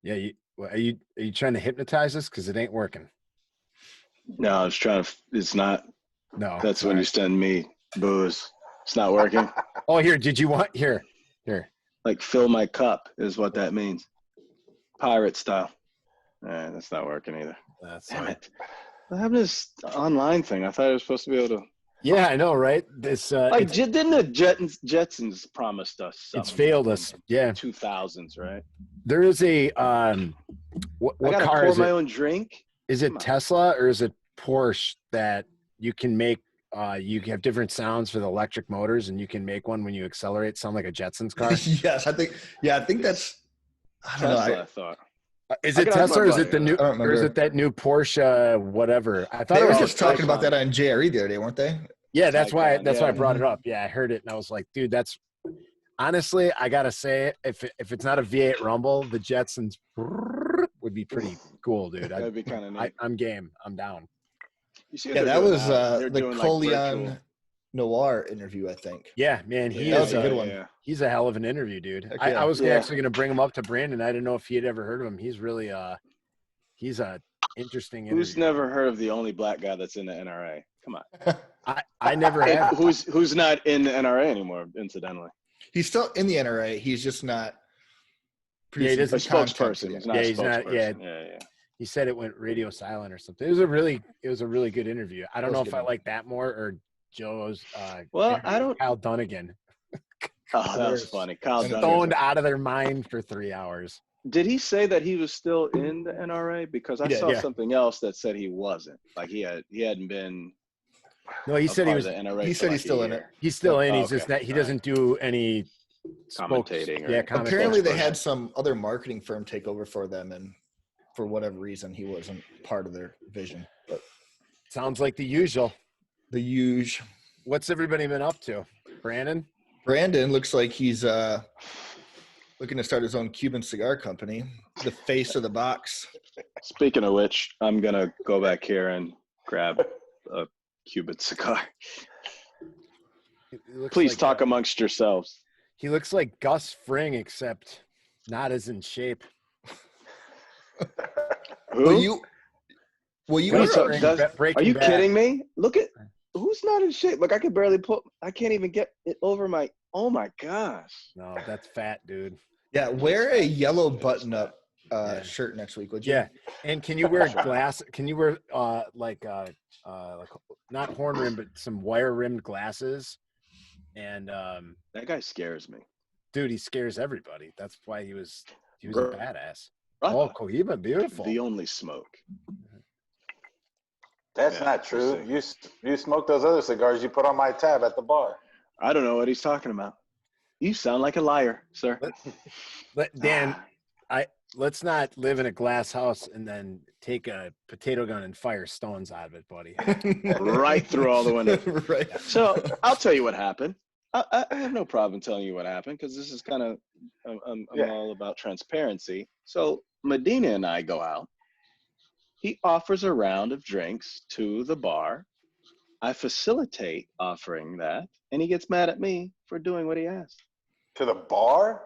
Yeah, are you trying to hypnotize us? Because it ain't working. No, I was trying to. It's not. No. That's when you send me booze. It's not working. Oh, here. Did you want here? Like fill my cup is what that means. Pirate style. That's not working either. Damn it. What happened to this online thing? I thought I was supposed to be able to. Yeah, I know, right? This didn't the Jetsons promised us something? It's failed us. Yeah. 2000s, right? There is a what I gotta car pour is my it? own drink. Is it Tesla or is it Porsche that you can make? You have different sounds for the electric motors, and you can make one when you accelerate sound like a Jetsons car. Yes, I think that's. I don't Tesla, know. I thought. Is it Tesla or is it the new? Or is it that new Porsche? Whatever. I thought they it were was just talking about that on JRE the other day, weren't they? Yeah, that's why I brought it up. Yeah, I heard it and I was like, dude, that's honestly, I gotta say, if it's not a V8 Rumble, the Jetsons would be pretty cool, dude. That'd be kind of neat. I'm game. I'm down. That was the Colion Noir interview, I think. Yeah, man, that was a good one. Yeah. He's a hell of an interview, dude. I was actually going to bring him up to Brandon. I didn't know if he had ever heard of him. He's really he's a interesting interview. Who's never heard of the only black guy that's in the NRA? Come on. I never have. Who's not in the NRA anymore, incidentally? He's still in the NRA. He's just not. Yeah, he is a spokesperson. He's not a spokesperson. Yeah. He said it went radio silent or something. It was a really good interview. I don't know if I like that more or Joe's. Kyle Dunnigan. Oh, that was funny. Kyle stoned Dunnigan. out of their mind for 3 hours. Did he say that he was still in the NRA? Because I saw something else that said he wasn't. Like he hadn't been. No, he said he was. He said he's still in it. He's still in. He's just that he doesn't do any commentating. Apparently, they had some other marketing firm take over for them, and for whatever reason, he wasn't part of their vision. But sounds like the usual. The huge. What's everybody been up to? Brandon looks like he's looking to start his own Cuban cigar company. The face of the box. Speaking of which, I'm gonna go back here and grab a Cuban cigar. Please talk amongst yourselves. He looks like Gus Fring, except not as in shape. Who? Are you kidding me? Look at who's not in shape. Like I can't even get it over my. Oh my gosh. No, that's fat, dude. Yeah, wear a yellow button-up shirt next week, would you? Yeah, and can you wear glasses? Can you wear like not horn rim, but some wire rimmed glasses? And that guy scares me, dude. He scares everybody. That's why he was a badass. Right. Oh, Cohiba, beautiful. The only smoke. That's not true. You smoke those other cigars you put on my tab at the bar. I don't know what he's talking about. You sound like a liar, sir. Dan, let's not live in a glass house and then take a potato gun and fire stones out of it, buddy. Right through all the windows. Right. So I'll tell you what happened. I have no problem telling you what happened because this is kind of I'm all about transparency. So Medina and I go out. He offers a round of drinks to the bar. I facilitate offering that, and he gets mad at me for doing what he asked. To the bar?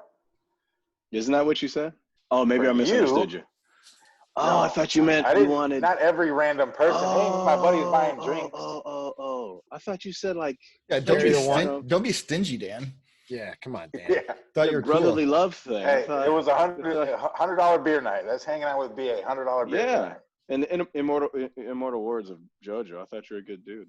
Isn't that what you said? Oh, maybe I misunderstood you. Oh, no, I thought you meant you wanted. Not every random person. Hey, my buddy's buying drinks. Oh. I thought you said like. Yeah, don't be stingy, Dan. Yeah, come on, Dan. Yeah. Thought you were brotherly cool. love thing. Hey, it was $100 beer night. That's hanging out with BA. $100 beer night. And in immortal words of JoJo, I thought you were a good dude.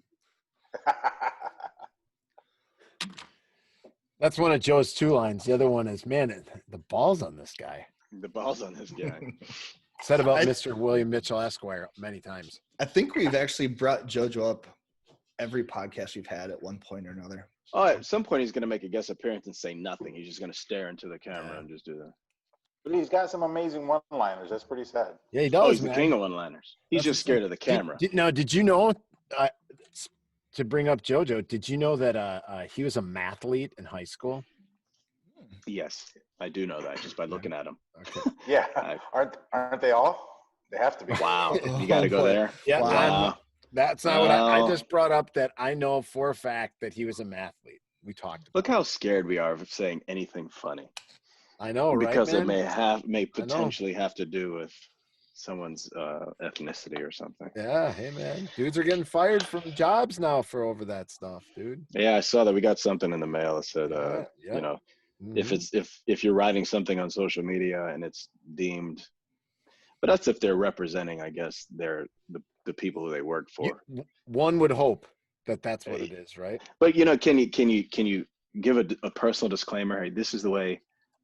That's one of Joe's two lines. The other one is, man, the balls on this guy. The balls on this guy. Said about Mr. William Mitchell Esquire many times. I think we've actually brought JoJo up every podcast we've had at one point or another. Oh, at some point he's going to make a guest appearance and say nothing. He's just going to stare into the camera and just do that. But he's got some amazing one-liners. That's pretty sad. Yeah, he does. Oh, he's the king of one-liners. He's just scared of the camera. Did you know, to bring up JoJo, did you know that he was a mathlete in high school? Yes, I do know that just by looking at him. Okay. Yeah. Aren't they all? They have to be. Wow. You got to go there. Yeah. Wow. That's not what I just brought up, that I know for a fact that he was a mathlete. We talked about Look how scared we are of saying anything funny. I know, right, because man? it may potentially have to do with someone's ethnicity or something. Yeah, hey man, dudes are getting fired from jobs now for over that stuff, dude. Yeah, I saw that we got something in the mail that said, Yeah, you know, mhm. if you're writing something on social media and it's deemed, but that's if they're representing, I guess, the people who they work for. One would hope that that's what it is, right? But can you give a personal disclaimer? Hey, this is the way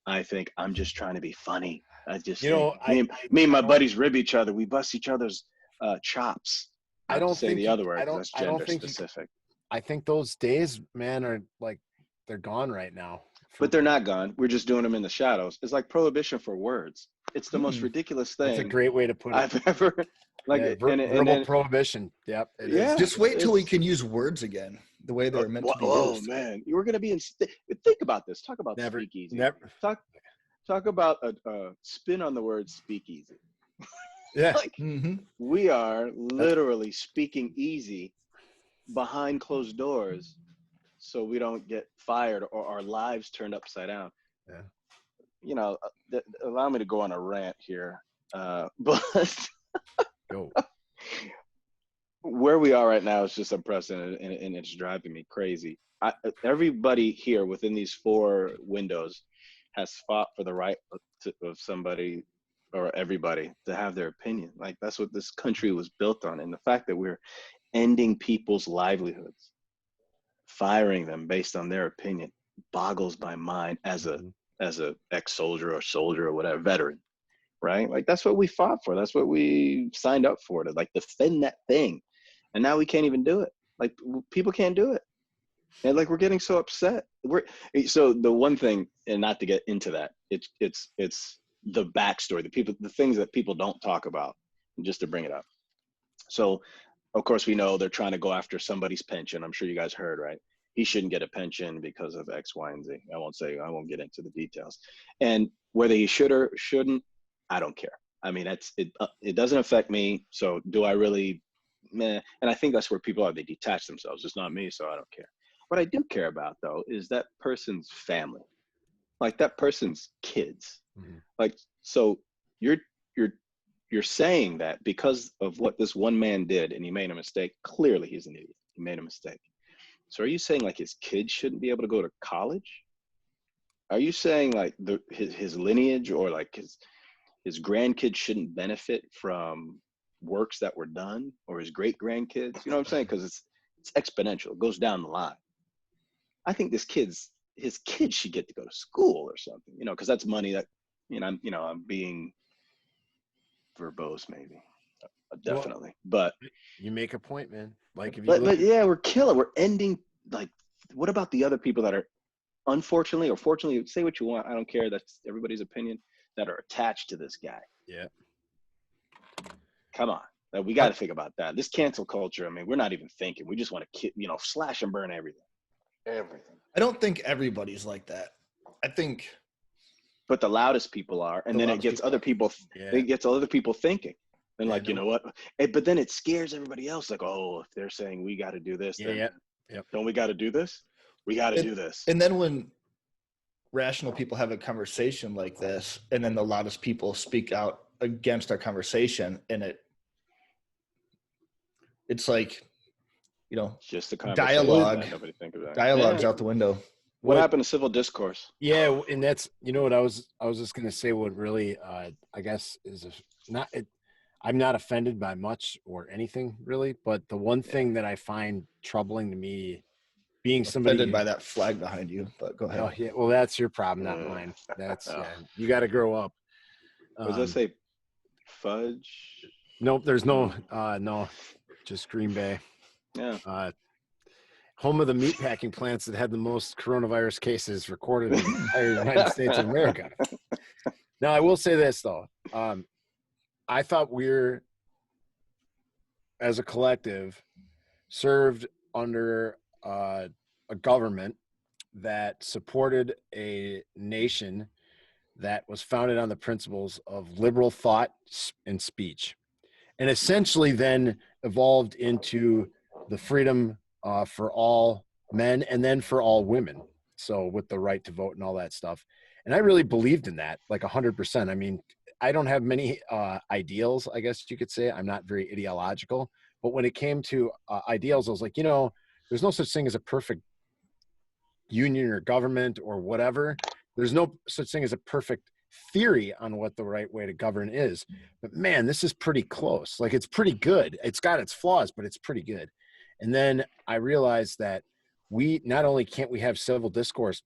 I think. I'm just trying to be funny. I just You think know, I me and my don't buddies rib each other. We bust each other's chops. I Not to don't say think the you other word because that's I don't gender think you specific. I think those days, man, are like they're gone right now. But they're not gone. We're just doing them in the shadows. It's like prohibition for words. It's the most Hmm. ridiculous That's a thing great way to put it. I've ever like. Yeah, And verbal then prohibition. Yep, it is. yeah, Just wait till we it's can use words again the way they're meant to be oh used. man, you were gonna be in. Think about this. Talk about Never, speakeasy. never. Talk about a spin on the word speakeasy. Yeah, Like Mm-hmm. we are literally speaking easy behind closed doors so we don't get fired or our lives turned upside down. yeah. Allow me to go on a rant here, but Go. where we are right now is just unprecedented, and it's driving me crazy. Everybody here within these four windows has fought for the right of somebody or everybody to have their opinion. Like that's what this country was built on, and the fact that we're ending people's livelihoods, firing them based on their opinion, boggles my mind as a Mhm. ex-soldier or soldier or whatever, veteran, right? Like that's what we fought for. That's what we signed up for, to like defend that thing. And now we can't even do it. Like people can't do it. And like we're getting so upset. So the one thing, and not to get into that, it's the backstory, the things that people don't talk about, just to bring it up. So of course we know they're trying to go after somebody's pension. I'm sure you guys heard, right? He shouldn't get a pension because of X, Y, and Z. I won't get into the details. And whether he should or shouldn't, I don't care. I mean, it doesn't affect me. So do I really? Meh. And I think that's where people are. They detach themselves. It's not me, so I don't care. What I do care about though is that person's family, like that person's kids. Mhm. Like, so you're you're you're saying that because of what this one man did and he made a mistake. Clearly, he's an idiot. He made a mistake. So are you saying like his kids shouldn't be able to go to college? Are you saying like his lineage or like his grandkids shouldn't benefit from works that were done, or his great grandkids? You know what I'm saying? Because it's exponential. It goes down the line. I think his kids should get to go to school or something. Because that's money that I'm being verbose maybe, Well, definitely. But you make a point, man. Like if you but look at yeah, we're ending. Like, what about the other people that are unfortunately or fortunately, say what you want, I don't care, that's everybody's opinion, that are attached to this guy? yeah, Come on. We got to think about that. This cancel culture, I mean, we're not even thinking. We just want to slash and burn everything. Everything. I don't think everybody's like that. I think But the loudest people are, and then it gets other people. yeah. It gets other people thinking, and like, no. you know what? But then it scares everybody else. Like, oh, if they're saying we got to do this, then Yep. don't we got to do this? We got to do this. And then when rational people have a conversation like this, and then the loudest people speak out against our conversation, and it's like, Just a conversation. dialogue. Nobody think about it. Dialogue's Yeah. out the window. What happened to civil discourse? Yeah, and that's what I was just gonna say. What really, I guess, is not it. I'm not offended by much or anything really, but the one thing that I find troubling to me, being somebody Offended by that flag behind you, but go ahead. Oh yeah, well that's your problem, not mine. That's you got to grow up. What does that say? Fudge? Nope, there's no, just Green Bay. Yeah. Home of the meatpacking plants that had the most coronavirus cases recorded in the entire United States of America. Now, I will say this though. I thought we're, as a collective, served under a government that supported a nation that was founded on the principles of liberal thought and speech, and essentially then evolved into the freedom for all men and then for all women. So with the right to vote and all that stuff. And I really believed in that, like 100%. I mean, I don't have many ideals, I guess you could say. I'm not very ideological. But when it came to ideals, I was like, there's no such thing as a perfect union or government or whatever. There's no such thing as a perfect theory on what the right way to govern is. But man, this is pretty close. Like, it's pretty good. It's got its flaws, but it's pretty good. And then I realized that we not only can't we have civil discourse,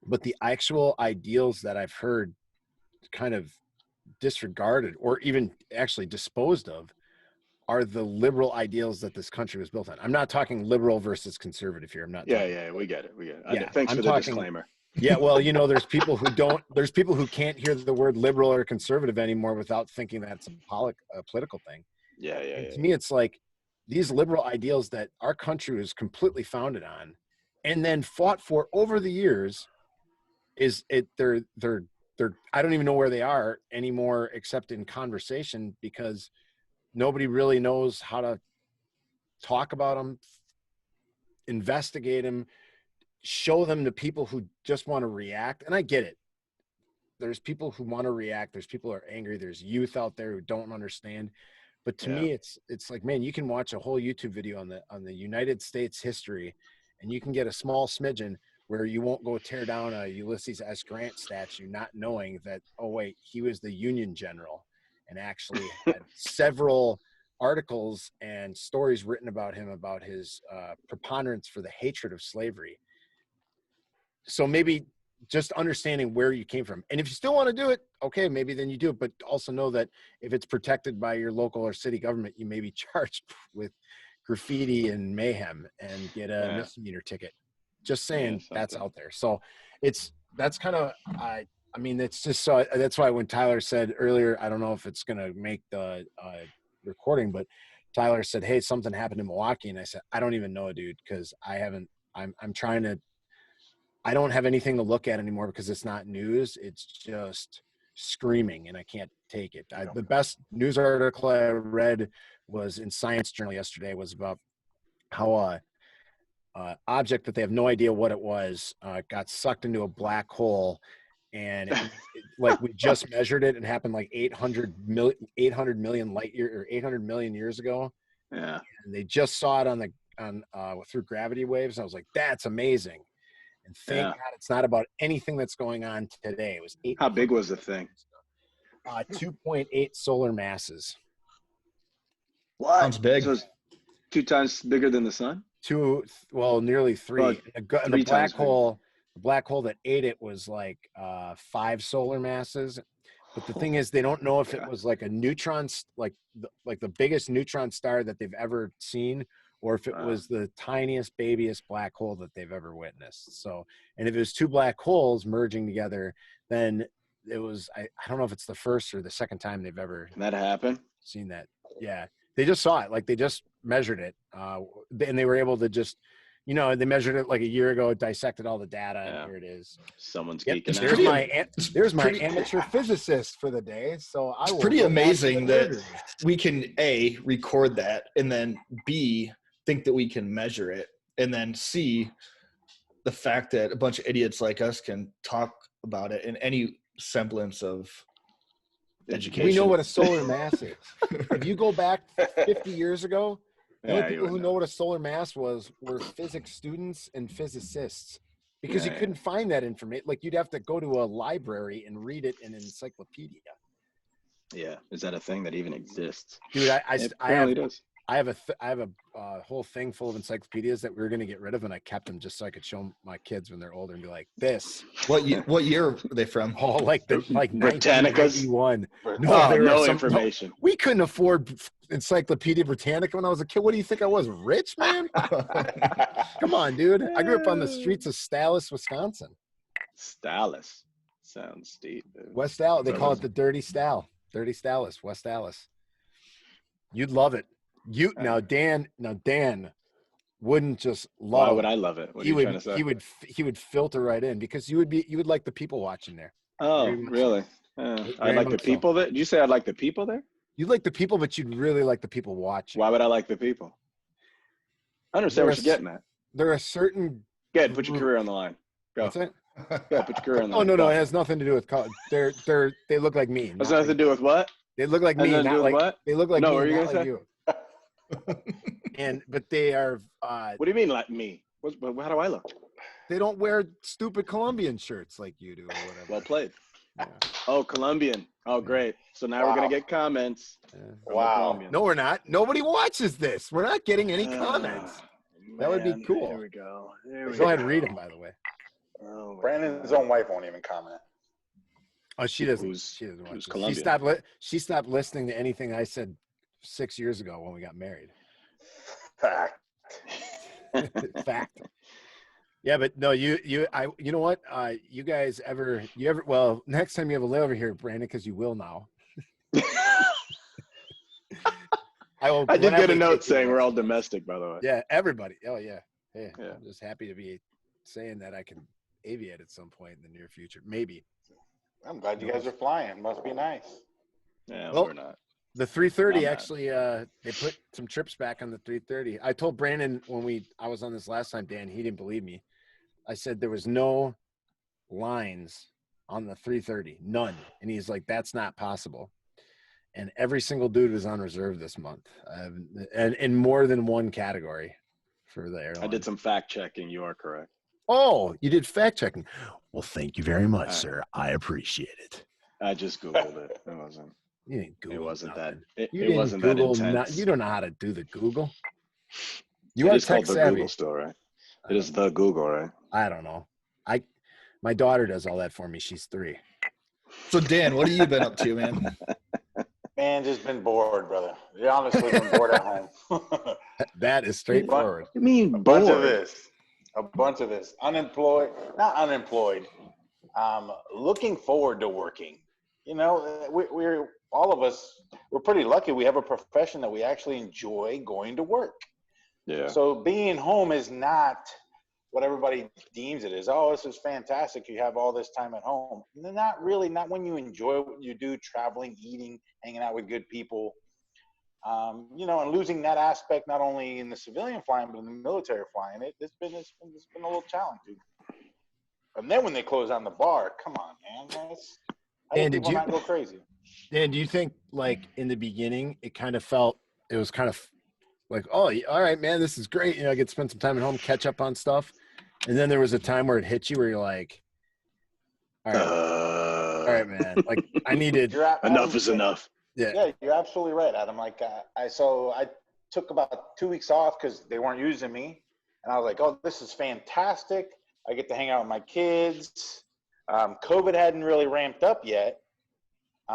but the actual ideals that I've heard kind of disregarded or even actually disposed of are the liberal ideals that this country was built on. I'm not talking liberal versus conservative here. I'm not. Yeah, we get it. Yeah, Thanks I'm for the talking, disclaimer. Yeah, well, there's people who can't hear the word liberal or conservative anymore without thinking that's a political thing. Yeah. To me, it's like these liberal ideals that our country was completely founded on and then fought for over the years they're I don't even know where they are anymore except in conversation, because nobody really knows how to talk about them, investigate them, show them to people who just want to react. And I get it. There's people who want to react. There's people who are angry. There's youth out there who don't understand. But to me, it's like, man, you can watch a whole YouTube video on the United States history, and you can get a small smidgen where you won't go tear down a Ulysses S. Grant statue, not knowing that, oh wait, he was the Union general, and actually had several articles and stories written about him, about his preponderance for the hatred of slavery. So maybe just understanding where you came from. And if you still want to do it, okay, maybe then you do it. But also know that if it's protected by your local or city government, you may be charged with graffiti and mayhem and get a misdemeanor ticket. Just saying, that's out there. So that's kind of, I mean, it's just, so that's why when Tyler said earlier, I don't know if it's going to make the recording, but Tyler said, hey, something happened in Milwaukee. And I said, I don't even know, dude, because I'm trying to, I don't have anything to look at anymore because it's not news. It's just screaming and I can't take it. The best news article I read was in Science Journal yesterday, was about how object that they have no idea what it was got sucked into a black hole, and like we just measured it. It happened like 800 million light year or 800 million years ago. Yeah, and they just saw it through gravity waves. I was like, that's amazing. And thank God it's not about anything that's going on today. It was how big was the thing? 2.8 solar masses. What? Sounds big. So it's 2 times bigger than the sun? Nearly 3. Well, and the black hole, that ate it was like 5 solar masses. But the thing is, they don't know if it was like a neutron, like the biggest neutron star that they've ever seen, or if it was the tiniest, babyest black hole that they've ever witnessed. So, and if it was 2 black holes merging together, then it was, I don't know if it's the first or the second time they've ever Can that happen? seen that. Yeah. They just saw it. Like they just measured it. And they were able to just, they measured it like a year ago, dissected all the data, and here it is. Someone's Yep, geeking there's my amateur physicist for the day. So it's pretty amazing that we can A, record that, and then B, think that we can measure it, and then C, the fact that a bunch of idiots like us can talk about it in any semblance of education. We know what a solar mass is. If you go back 50 years ago, the only people who know what a solar mass were physics students and physicists, because you couldn't find that information. Like you'd have to go to a library and read it in an encyclopedia. Yeah, is that a thing that even exists? Dude, I have a whole thing full of encyclopedias that we were going to get rid of, and I kept them just so I could show my kids when they're older and be like, "This." What year are they from? Oh, like Britannicas. 1991. No information. We couldn't afford Encyclopedia Britannica when I was a kid. What do you think I was, rich, man? Come on, dude. I grew up on the streets of Dallas, Wisconsin. Dallas sounds steep. Dude. West Dallas. They call it the Dirty Stal. Dirty Dallas, West Dallas. You'd love it. Now Dan wouldn't just love. Why would I love it? What are you trying to say? He would filter right in because you would like the people watching there. Oh, really? I like the people there. Did you say I'd like the people there? You'd like the people, but you'd really like the people watching. Why would I like the people? I understand what you're getting at. There are certain. Good. Put your career on the line. Go. That's it. Yeah, put your career on the Oh no, line. it has nothing to do with color. They look like me. Has not nothing to like- do with what? They look like Has me, nothing to do not with like what? they look like No, me, what are you not gonna like say? you. But they are. What do you mean, like me? How do I look? They don't wear stupid Colombian shirts like you do, or whatever. Well played. Yeah. Oh, Colombian. Oh, great. So now we're gonna get comments. Yeah. From Wow. the Colombians. No, we're not. Nobody watches this. We're not getting any comments. That would be Man, cool. Here we go. Go ahead and read them, by the way. Oh, my Brandon's God. own wife won't even comment. Oh, she doesn't. Who's- She doesn't watch who's this. Colombian? She stopped listening to anything I said 6 years ago when we got married. Fact. Fact. Yeah, but no, you know what? You guys well, next time you have a layover here, Brandon, because you will now. I did get a gladly note take you saying we're all next time. domestic, by the way. Yeah, everybody. Oh yeah. Hey, Yeah. I'm just happy to be saying that I can aviate at some point in the near future. Maybe. I'm glad you guys are flying. Must be nice. Yeah, Well, we're not. The 330 I'm not. actually, they put some trips back on the 330. I told Brandon when I was on this last time, Dan, he didn't believe me. I said there was no lines on the 330, none. And he's like, that's not possible. And every single dude was on reserve this month, and in more than one category for the airline. I did some fact checking. You are correct. Oh, you did fact checking. Well, thank you very much, All right. sir. I appreciate it. I just Googled it. It wasn't. You didn't Google. It wasn't nothing. that. You It didn't wasn't that Google. intense. You don't know how to do the Google. You It are is tech called the savvy. Google still, right? It is the Google, right? I don't know. My daughter does all that for me. She's 3. So Dan, what have you been up to, man? Man, just been bored, brother. Yeah, honestly, been bored at home. That is straightforward. You mean A bunch of bored? this. Unemployed, not unemployed. Looking forward to working. You know, we're all of us, we're pretty lucky. We have a profession that we actually enjoy going to work. Yeah. So being home is not what everybody deems it is. Oh, this is fantastic. You have all this time at home. Not really, not when you enjoy what you do, traveling, eating, hanging out with good people. You know, and losing that aspect, not only in the civilian flying, but in the military flying, it's been a little challenging. And then when they close down the bar, come on, man. I Dan, think did people you- not go crazy. Dan, do you think like in the beginning it was kind of like, oh, all right, man, this is great. You know, I get to spend some time at home, catch up on stuff. And then there was a time where it hit you where you're like, all right, man. Like I needed. Enough is enough. Yeah, you're absolutely right, Adam. Like I took about 2 weeks off because they weren't using me, and I was like, oh, this is fantastic. I get to hang out with my kids. COVID hadn't really ramped up yet,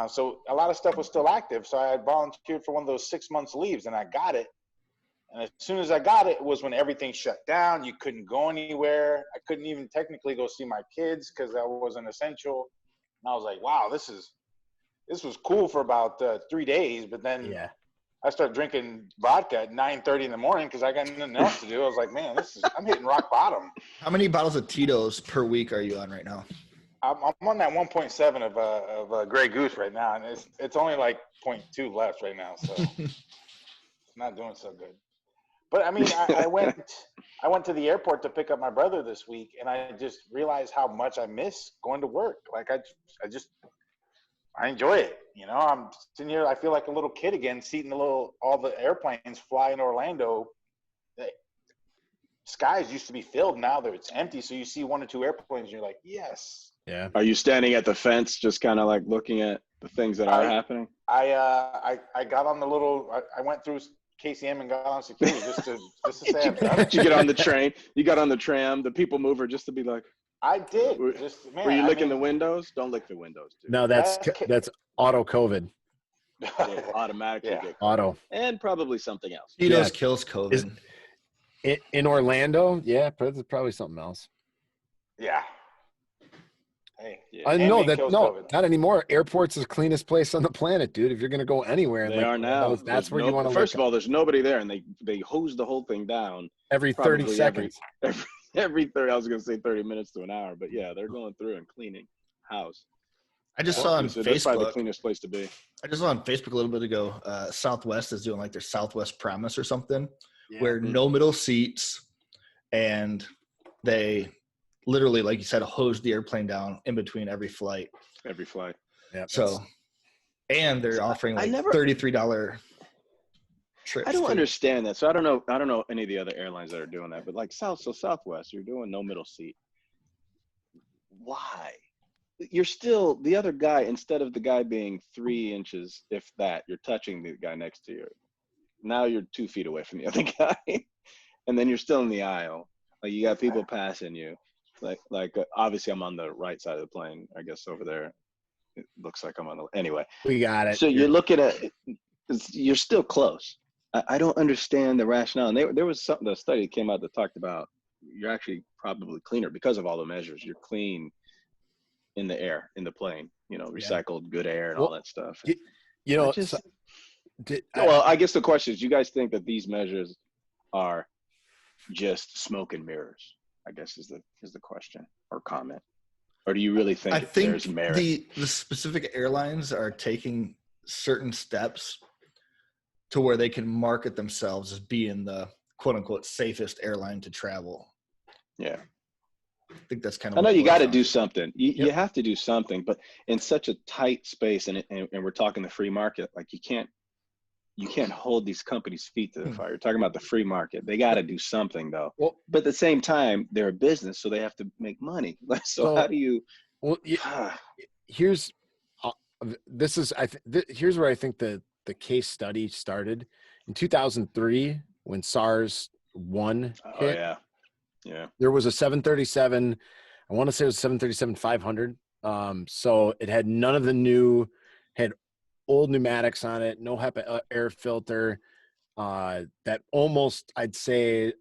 so a lot of stuff was still active. So I volunteered for one of those 6 months leaves, and I got it. And as soon as I got it, was when everything shut down. You couldn't go anywhere. I couldn't even technically go see my kids because that wasn't essential. And I was like, wow, this was cool for about 3 days. But then I started drinking vodka at 9:30 in the morning because I got nothing else to do. I was like, man, I'm hitting rock bottom. How many bottles of Tito's per week are you on right now? I'm on that 1.7 of Grey Goose right now, and it's only like 0.2 left right now, so not doing so good. But I mean, I went to the airport to pick up my brother this week, and I just realized how much I miss going to work. Like I enjoy it. You know, I'm sitting here, I feel like a little kid again, seeing all the airplanes fly in Orlando. The skies used to be filled, now it's empty. So you see 1 or 2 airplanes, and you're like, yes. Yeah. Are you standing at the fence, just kind of like looking at the things that are happening? I got on the I went through KCM and got on security just to say I've done it. Did you get on the train? You got on the tram, the people mover, just to be like. I did. Were you licking the windows? Don't lick the windows, dude. No, that's auto COVID. It'll automatically get Auto. and probably something else. Tito's kills COVID. In Orlando, yeah, probably something else. Yeah. Hey. Yeah. Not anymore. Airport's the cleanest place on the planet, dude. If you're gonna go anywhere, They are now. That's where you want to. First of all, there's nobody there, and they hose the whole thing down every 30 seconds. Every 30. I was gonna say 30 minutes to an hour, but yeah, they're going through and cleaning house. I just saw on That's probably the Facebook. cleanest place to be. I just saw on Facebook a little bit ago. Southwest is doing like their Southwest Promise or something, where no middle seats, and they literally, like you said, hose the airplane down in between every flight. Every flight. Yeah. So, and they're offering like $33 trips. I don't too. understand that. So I don't know any of the other airlines that are doing that, but like Southwest, you're doing no middle seat. Why? You're still the other guy, instead of the guy being 3 inches, if that, you're touching the guy next to you. Now you're 2 feet away from the other guy. And then you're still in the aisle. Like you got people passing you. Like obviously I'm on the right side of the plane, I guess over there. It looks like I'm on the, anyway. We got it. So you're looking at, you're still close. I don't understand the rationale. And there was the study that came out that talked about you're actually probably cleaner because of all the measures. You're clean in the air, in the plane, recycled good air and all that stuff. Well, I guess the question is, you guys think that these measures are just smoke and mirrors? I guess is the question or comment. Or do you really think there's merit? The specific airlines are taking certain steps to where they can market themselves as being the quote unquote safest airline to travel. Yeah. I think that's kind of. I know you got to do something. You have to do something, but in such a tight space, and we're talking the free market. Like you can't hold these companies' feet to the fire. You're talking about the free market. They got to do something though. Well, but at the same time, they're a business, so they have to make money. So how do you? Well, here's here's where I think the case study started in 2003 when SARS 1 hit. Yeah. There was a 737. I want to say it was 737-500. So it had none of the new, had old pneumatics on it, no HEPA air filter. That almost, I'd say,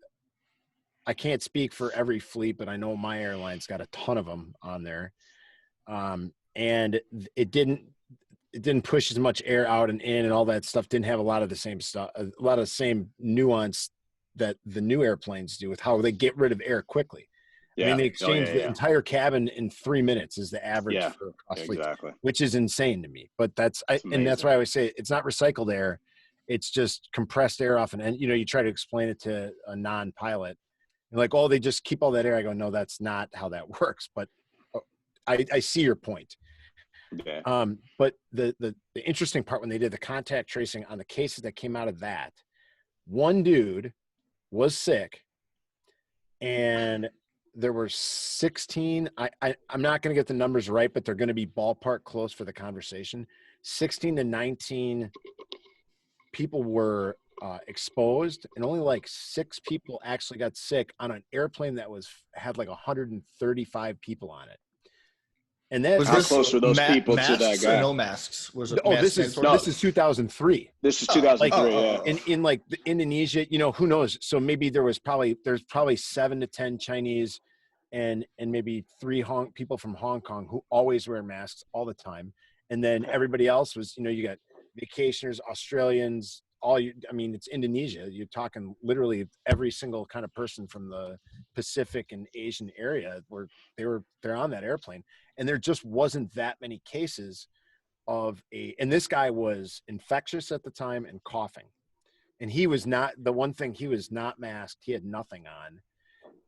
I can't speak for every fleet, but I know my airline's got a ton of them on there. And it didn't push as much air out and in and all that stuff. Didn't have a lot of the same stuff, a lot of the same nuance that the new airplanes do with how they get rid of air quickly. Yeah. I mean, they exchange the entire cabin in 3 minutes is the average for across fleets, which is insane to me. But that's why I always say it's not recycled air. It's just compressed air off. And you try to explain it to a non-pilot. You're like, oh, they just keep all that air. I go, no, that's not how that works. But I see your point. Yeah. But the interesting part when they did the contact tracing on the cases that came out of that, one dude was sick, and there were 16. I'm not going to get the numbers right, but they're going to be ballpark close for the conversation. 16 to 19 people were exposed, and only like 6 people actually got sick on an airplane that had like 135 people on it. And that how close were those people to that guy? No masks. This is 2003. This is 2003. Yeah. In like Indonesia, who knows? So maybe there's probably 7 to 10 Chinese, and maybe 3 people from Hong Kong who always wear masks all the time, and then everybody else was, you got vacationers, Australians, it's Indonesia. You're talking literally every single kind of person from the Pacific and Asian area where they're on that airplane. And there just wasn't that many cases and this guy was infectious at the time and coughing. And he was not masked. He had nothing on.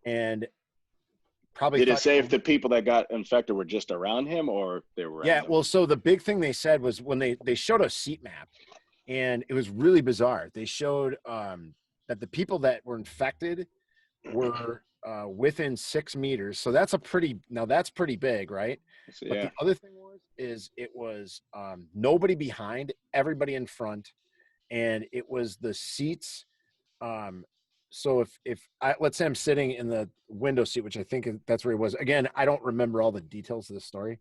And probably did it say if the people that got infected were just around him or they were? Yeah. Well, so the big thing they said was when they showed a seat map, and it was really bizarre. They showed that the people that were infected were within 6 meters. So that's pretty big, right? Yeah. But the other thing it was nobody behind, everybody in front, and it was the seats. So if let's say I'm sitting in the window seat, which I think that's where he was. Again, I don't remember all the details of the story.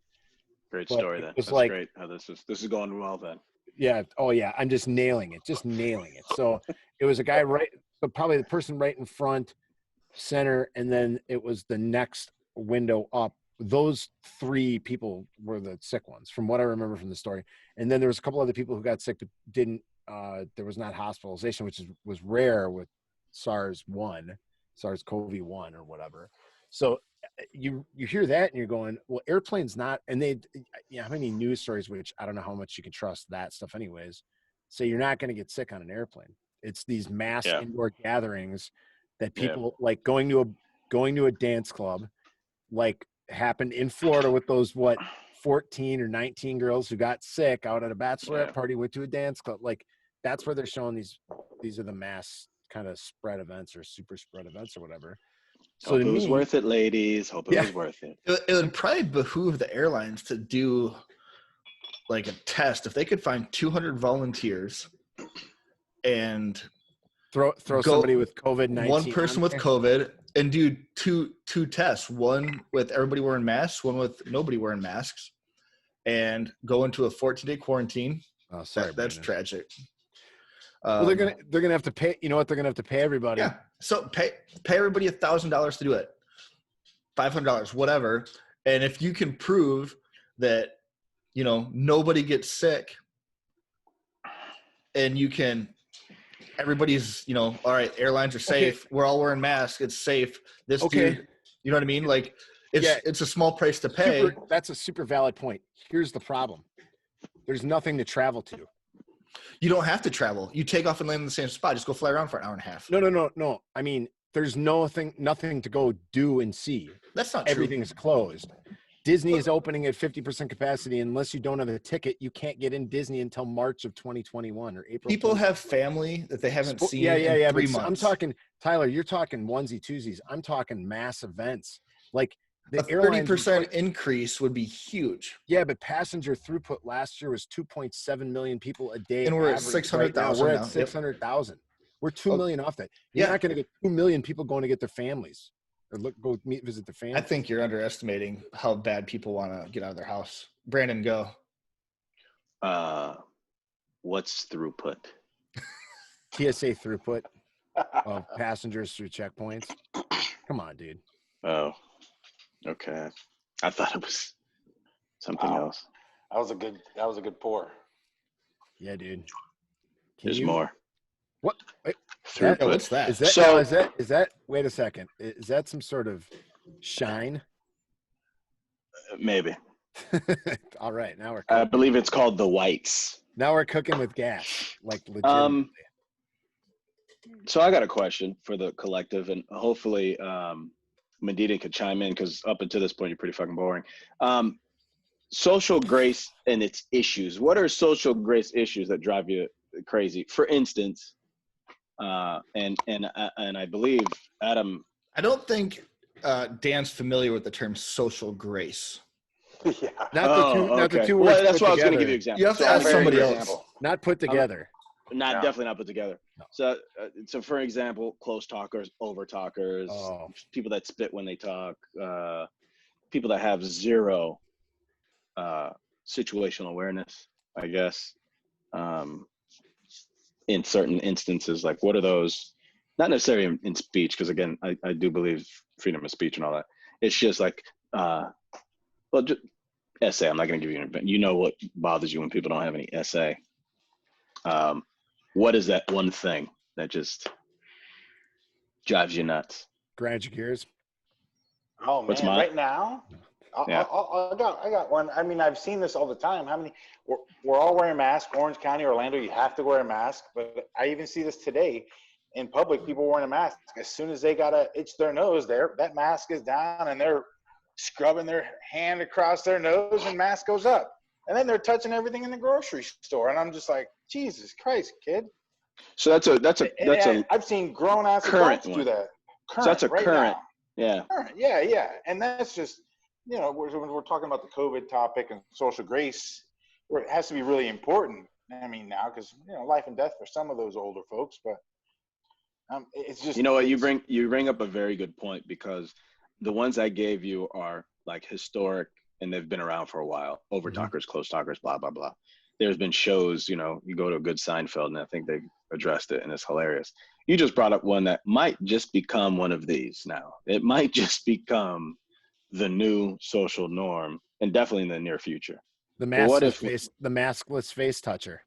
Great story then. That's great. How this is going well then. Yeah. Oh yeah. I'm just nailing it. So it was a guy probably the person right in front, center, and then it was the next window up. Those 3 people were the sick ones from what I remember from the story. And then there was a couple other people who got sick, but there was not hospitalization, which was rare with SARS-CoV-1 or whatever. So you hear that and you're going, well, airplanes not, and they, how many news stories, which I don't know how much you can trust that stuff anyways, say you're not going to get sick on an airplane. It's these mass indoor gatherings that people like going to a dance club, like happened in Florida with those 14 or 19 girls who got sick out at a bachelorette party, went to a dance club. Like that's where they're showing these are the mass kind of spread events or super spread events or whatever. So Hope it was worth it, ladies. Hope it was worth it. It would probably behoove the airlines to do like a test. If they could find 200 volunteers and throw somebody with COVID-19, one person with COVID, and do two tests, one with everybody wearing masks, one with nobody wearing masks, and go into a 14-day quarantine. Oh, sorry, that's tragic. Well, they're gonna have to pay. You know what? They're gonna have to pay everybody. Yeah. So pay everybody $1,000 to do it, $500, whatever. And if you can prove that, you know, nobody gets sick, and everybody's, you know, all right, airlines are safe. Okay. We're all wearing masks. It's safe. This dude, you know what I mean? Like it's a small price to pay. That's a super valid point. Here's the problem. There's nothing to travel to. You don't have to travel. You take off and land in the same spot. Just go fly around for an hour and a half. No. I mean, there's nothing to go do and see. That's not true. Everything's closed. Disney is opening at 50% capacity. Unless you don't have a ticket, you can't get in Disney until March of 2021 or April. People have family that they haven't seen in 3 months. I'm talking, Tyler, you're talking onesie twosies. I'm talking mass events. Like a 30% increase would be huge. Yeah, but passenger throughput last year was 2.7 million people a day. And we're at 600,000 We're at 600,000. We're 2 million off that. You're not going to get 2 million people going to get their families or go visit their families. I think you're underestimating how bad people want to get out of their house. Brandon, go. What's throughput? TSA throughput of passengers through checkpoints. Come on, dude. Oh. Okay, I thought it was something else. That was a good pour. Yeah, dude. There's more. What? What's that? Is that? Wait a second. Is that some sort of shine? Maybe. All right, now we're. I believe it's called the whites. Now we're cooking with gas, like legitimately. So I got a question for the collective, and hopefully. Medina could chime in because up until this point you're pretty fucking boring. Social grace and its issues. What are social grace issues that drive you crazy? For instance, and I believe Adam. I don't think Dan's familiar with the term social grace. Yeah. Not the two words. Well, that's why I was going to give you examples. You have to ask somebody else. Not put together. Definitely not put together. No. So for example, close talkers, over talkers, people that spit when they talk, people that have zero situational awareness, I guess. In certain instances, like what are those? Not necessarily in speech, because again, I do believe freedom of speech and all that. It's just like, just essay. I'm not going to give you an. You know what bothers you when people don't have any essay. What is that one thing that just drives you nuts? Grind your gears. Oh man! What's mine? Right now, I got one. I mean, I've seen this all the time. How many? We're all wearing masks. Orange County, Orlando, you have to wear a mask. But I even see this today in public. People wearing a mask as soon as they gotta itch their nose. That mask is down, and they're scrubbing their hand across their nose, and mask goes up. And then they're touching everything in the grocery store, and I'm just like, Jesus Christ, kid. So that's a. I've seen grown ass adults do that. So that's a right current. Now. Yeah. Current, yeah, and that's just when we're talking about the COVID topic and social grace, where it has to be really important. I mean, now because life and death for some of those older folks, but it's just. You know what, you bring up a very good point, because the ones I gave you are like historic. And they've been around for a while. Over talkers, close talkers, blah, blah, blah. There's been shows, you go to a good Seinfeld, and I think they addressed it, and it's hilarious. You just brought up one that might just become one of these now. It might just become the new social norm, and definitely in the near future. The maskless face toucher.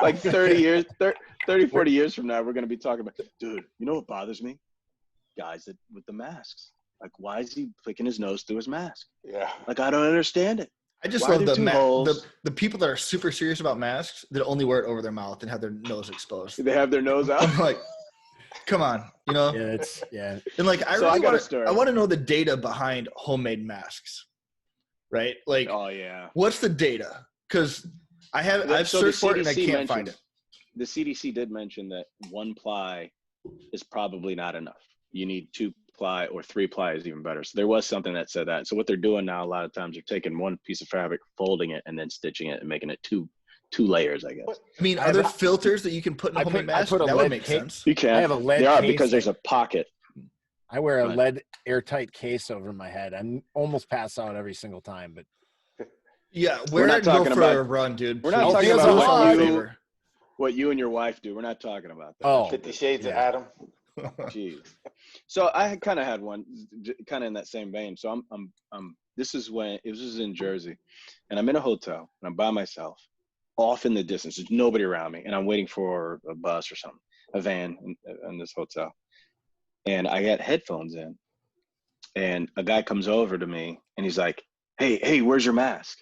Like 30, 40 years from now, we're going to be talking about, dude, you know what bothers me? Guys with the masks. Like, why is he flicking his nose through his mask? Yeah. Like, I don't understand it. I just love the people that are super serious about masks that only wear it over their mouth and have their nose exposed. They have their nose out? I'm like, Come on, you know. Yeah. And like, So I got a story. I want to know the data behind homemade masks, right? Like, Oh yeah. what's the data? Because I've So the searched for it and I CDC can't find it. The CDC did mention that 1-ply is probably not enough. You need 2-ply or 3-ply is even better. So there was something that said that. So what they're doing now, a lot of times, they're taking one piece of fabric, folding it, and then stitching it and making it two layers, I guess. I mean, are there filters that you can put in a homemade mask? put a That would lead make case- sense. You can. I have a lead There are case because there's that- a pocket. I wear a Right. lead airtight case over my head. I'm almost pass out every single time, but Yeah, We're wear not it and go talking for about- a run, dude. We're not Please. talking Feels about alive. what you and your wife do. We're not talking about that. Oh, 50 Shades of yeah. Adam. Jeez. So I kind of had one, kind of in that same vein. So this is in Jersey, and I'm in a hotel and I'm by myself, off in the distance. There's nobody around me, and I'm waiting for a bus or something, a van in this hotel, and I got headphones in, and a guy comes over to me and he's like, "Hey, where's your mask?"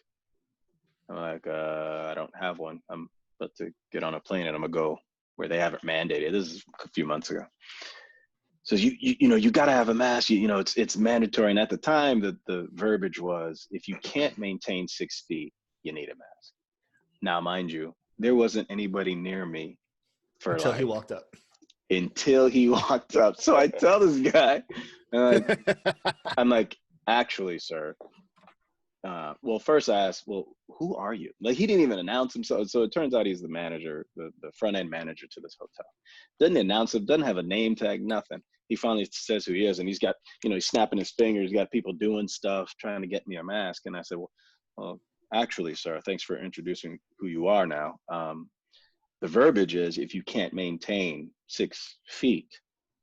I'm like, "I don't have one. I'm about to get on a plane and I'm gonna go where they have it mandated." This is a few months ago. So you got to have a mask. It's mandatory. And at the time, the verbiage was, if you can't maintain 6 feet, you need a mask. Now, mind you, there wasn't anybody near me for Until he walked up. until he walked up. So I tell this guy, I'm like, actually, sir. Well, first I asked, well, who are you? Like, he didn't even announce himself. So it turns out he's the manager, the front end manager to this hotel. Doesn't announce him, doesn't have a name tag, nothing. He finally says who he is, and he's got, he's snapping his fingers. He's got people doing stuff, trying to get me a mask. And I said, well, actually, sir, thanks for introducing who you are now. The verbiage is, if you can't maintain 6 feet,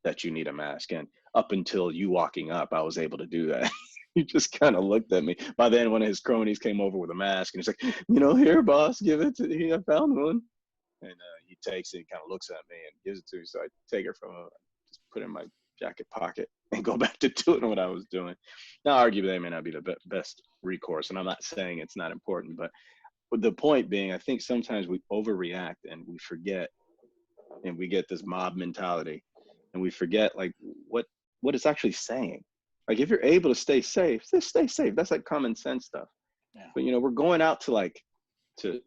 that you need a mask. And up until you walking up, I was able to do that. He just kind of looked at me. By then, one of his cronies came over with a mask, and he's like, "Here, boss, give it to me. I found one." And he takes it, and kind of looks at me and gives it to me. So I take it from him, just put it in my jacket pocket, and go back to doing what I was doing. Now, arguably, that may not be the best recourse, and I'm not saying it's not important, but the point being, I think sometimes we overreact and we forget, and we get this mob mentality, and we forget like what it's actually saying. Like, if you're able to stay safe, just stay safe. That's like common sense stuff. Yeah. But we're going out to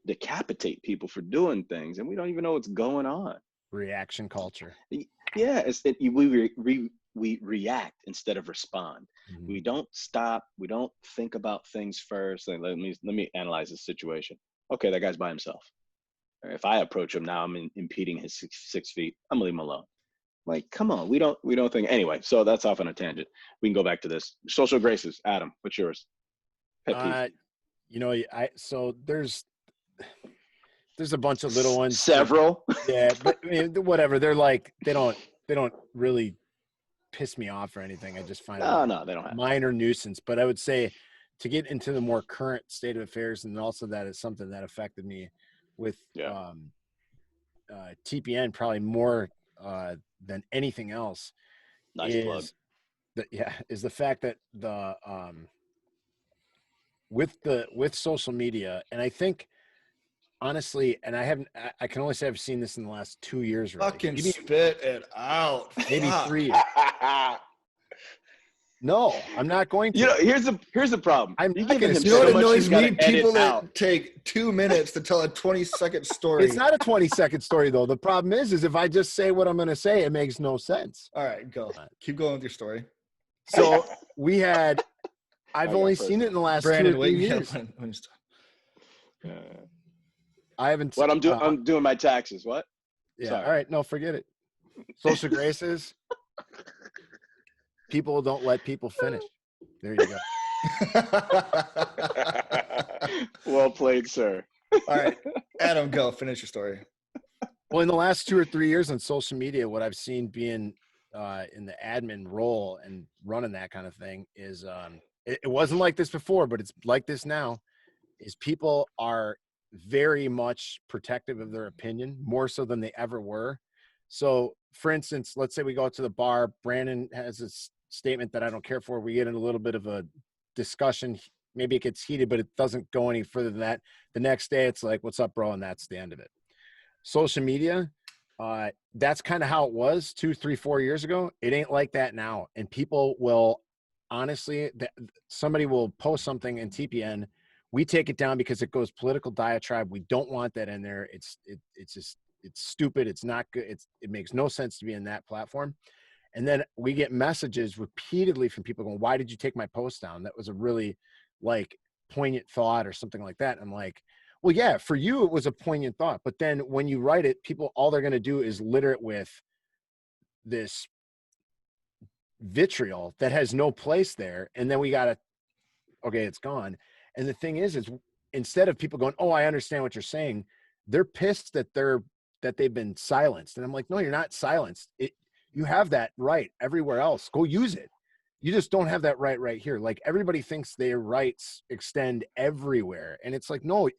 decapitate people for doing things, and we don't even know what's going on. Reaction culture. Yeah, we react instead of respond. Mhm. We don't stop. We don't think about things first. Like, let me analyze this situation. Okay, that guy's by himself. If I approach him now, I'm impeding his 6 feet. I'm gonna leave him alone. Like, come on, we don't think. Anyway, so that's off on a tangent. We can go back to this. Social graces. Adam, what's yours? Pet peeve. So there's a bunch of little ones. Several. Yeah, but whatever. They're like, they don't really piss me off or anything. I just find No, they don't have. minor nuisance. But I would say, to get into the more current state of affairs, and also that is something that affected me with TPN probably more than anything else. Nice plug. Is the fact that with social media, and I think honestly, and I can only say I've seen this in the last 2 years. Really. Fucking spit it out. Maybe Fuck. 3 years. No, I'm not going to. Here's the problem. I'm You're not giving gonna him say You know so what much annoys he's gotta me? People edit out. that take 2 minutes to tell a 20-second story. It's not a 20-second story, though. The problem is if I just say what I'm going to say, it makes no sense. All right, go. Keep going with your story. So I've only first. seen it in the last Brandon, 2 or wait. 3 Yeah, years. when it's- I haven't. What I'm doing? I'm doing my taxes. What? Yeah. Sorry. All right. No, forget it. Social graces. People don't let people finish. There you go. Well played, sir. All right, Adam, go. Finish your story. Well, in the last 2 or 3 years on social media, what I've seen being in the admin role and running that kind of thing is it wasn't like this before, but it's like this now, is people are very much protective of their opinion, more so than they ever were. So, for instance, let's say we go out to the bar. Brandon has a statement that I don't care for. We get in a little bit of a discussion. Maybe it gets heated, but it doesn't go any further than that. The next day, it's like, "What's up, bro?" And that's the end of it. Social media, That's kind of how it was 2, 3, 4 years ago. It ain't like that now. And people will honestly, somebody will post something in TPN. We take it down because it goes political diatribe. We don't want that in there. It's just, it's stupid. It's not good. It makes no sense to be in that platform. And then we get messages repeatedly from people going, why did you take my post down? That was a really like poignant thought or something like that. I'm like, well, yeah, for you, it was a poignant thought. But then when you write it, people, all they're going to do is litter it with this vitriol that has no place there. And then we got to, okay, it's gone. And the thing is instead of people going, oh, I understand what you're saying, they're pissed that they've been silenced. And I'm like, no, you're not silenced. You have that right everywhere else. Go use it. You just don't have that right here. Like everybody thinks their rights extend everywhere. And it's like, no,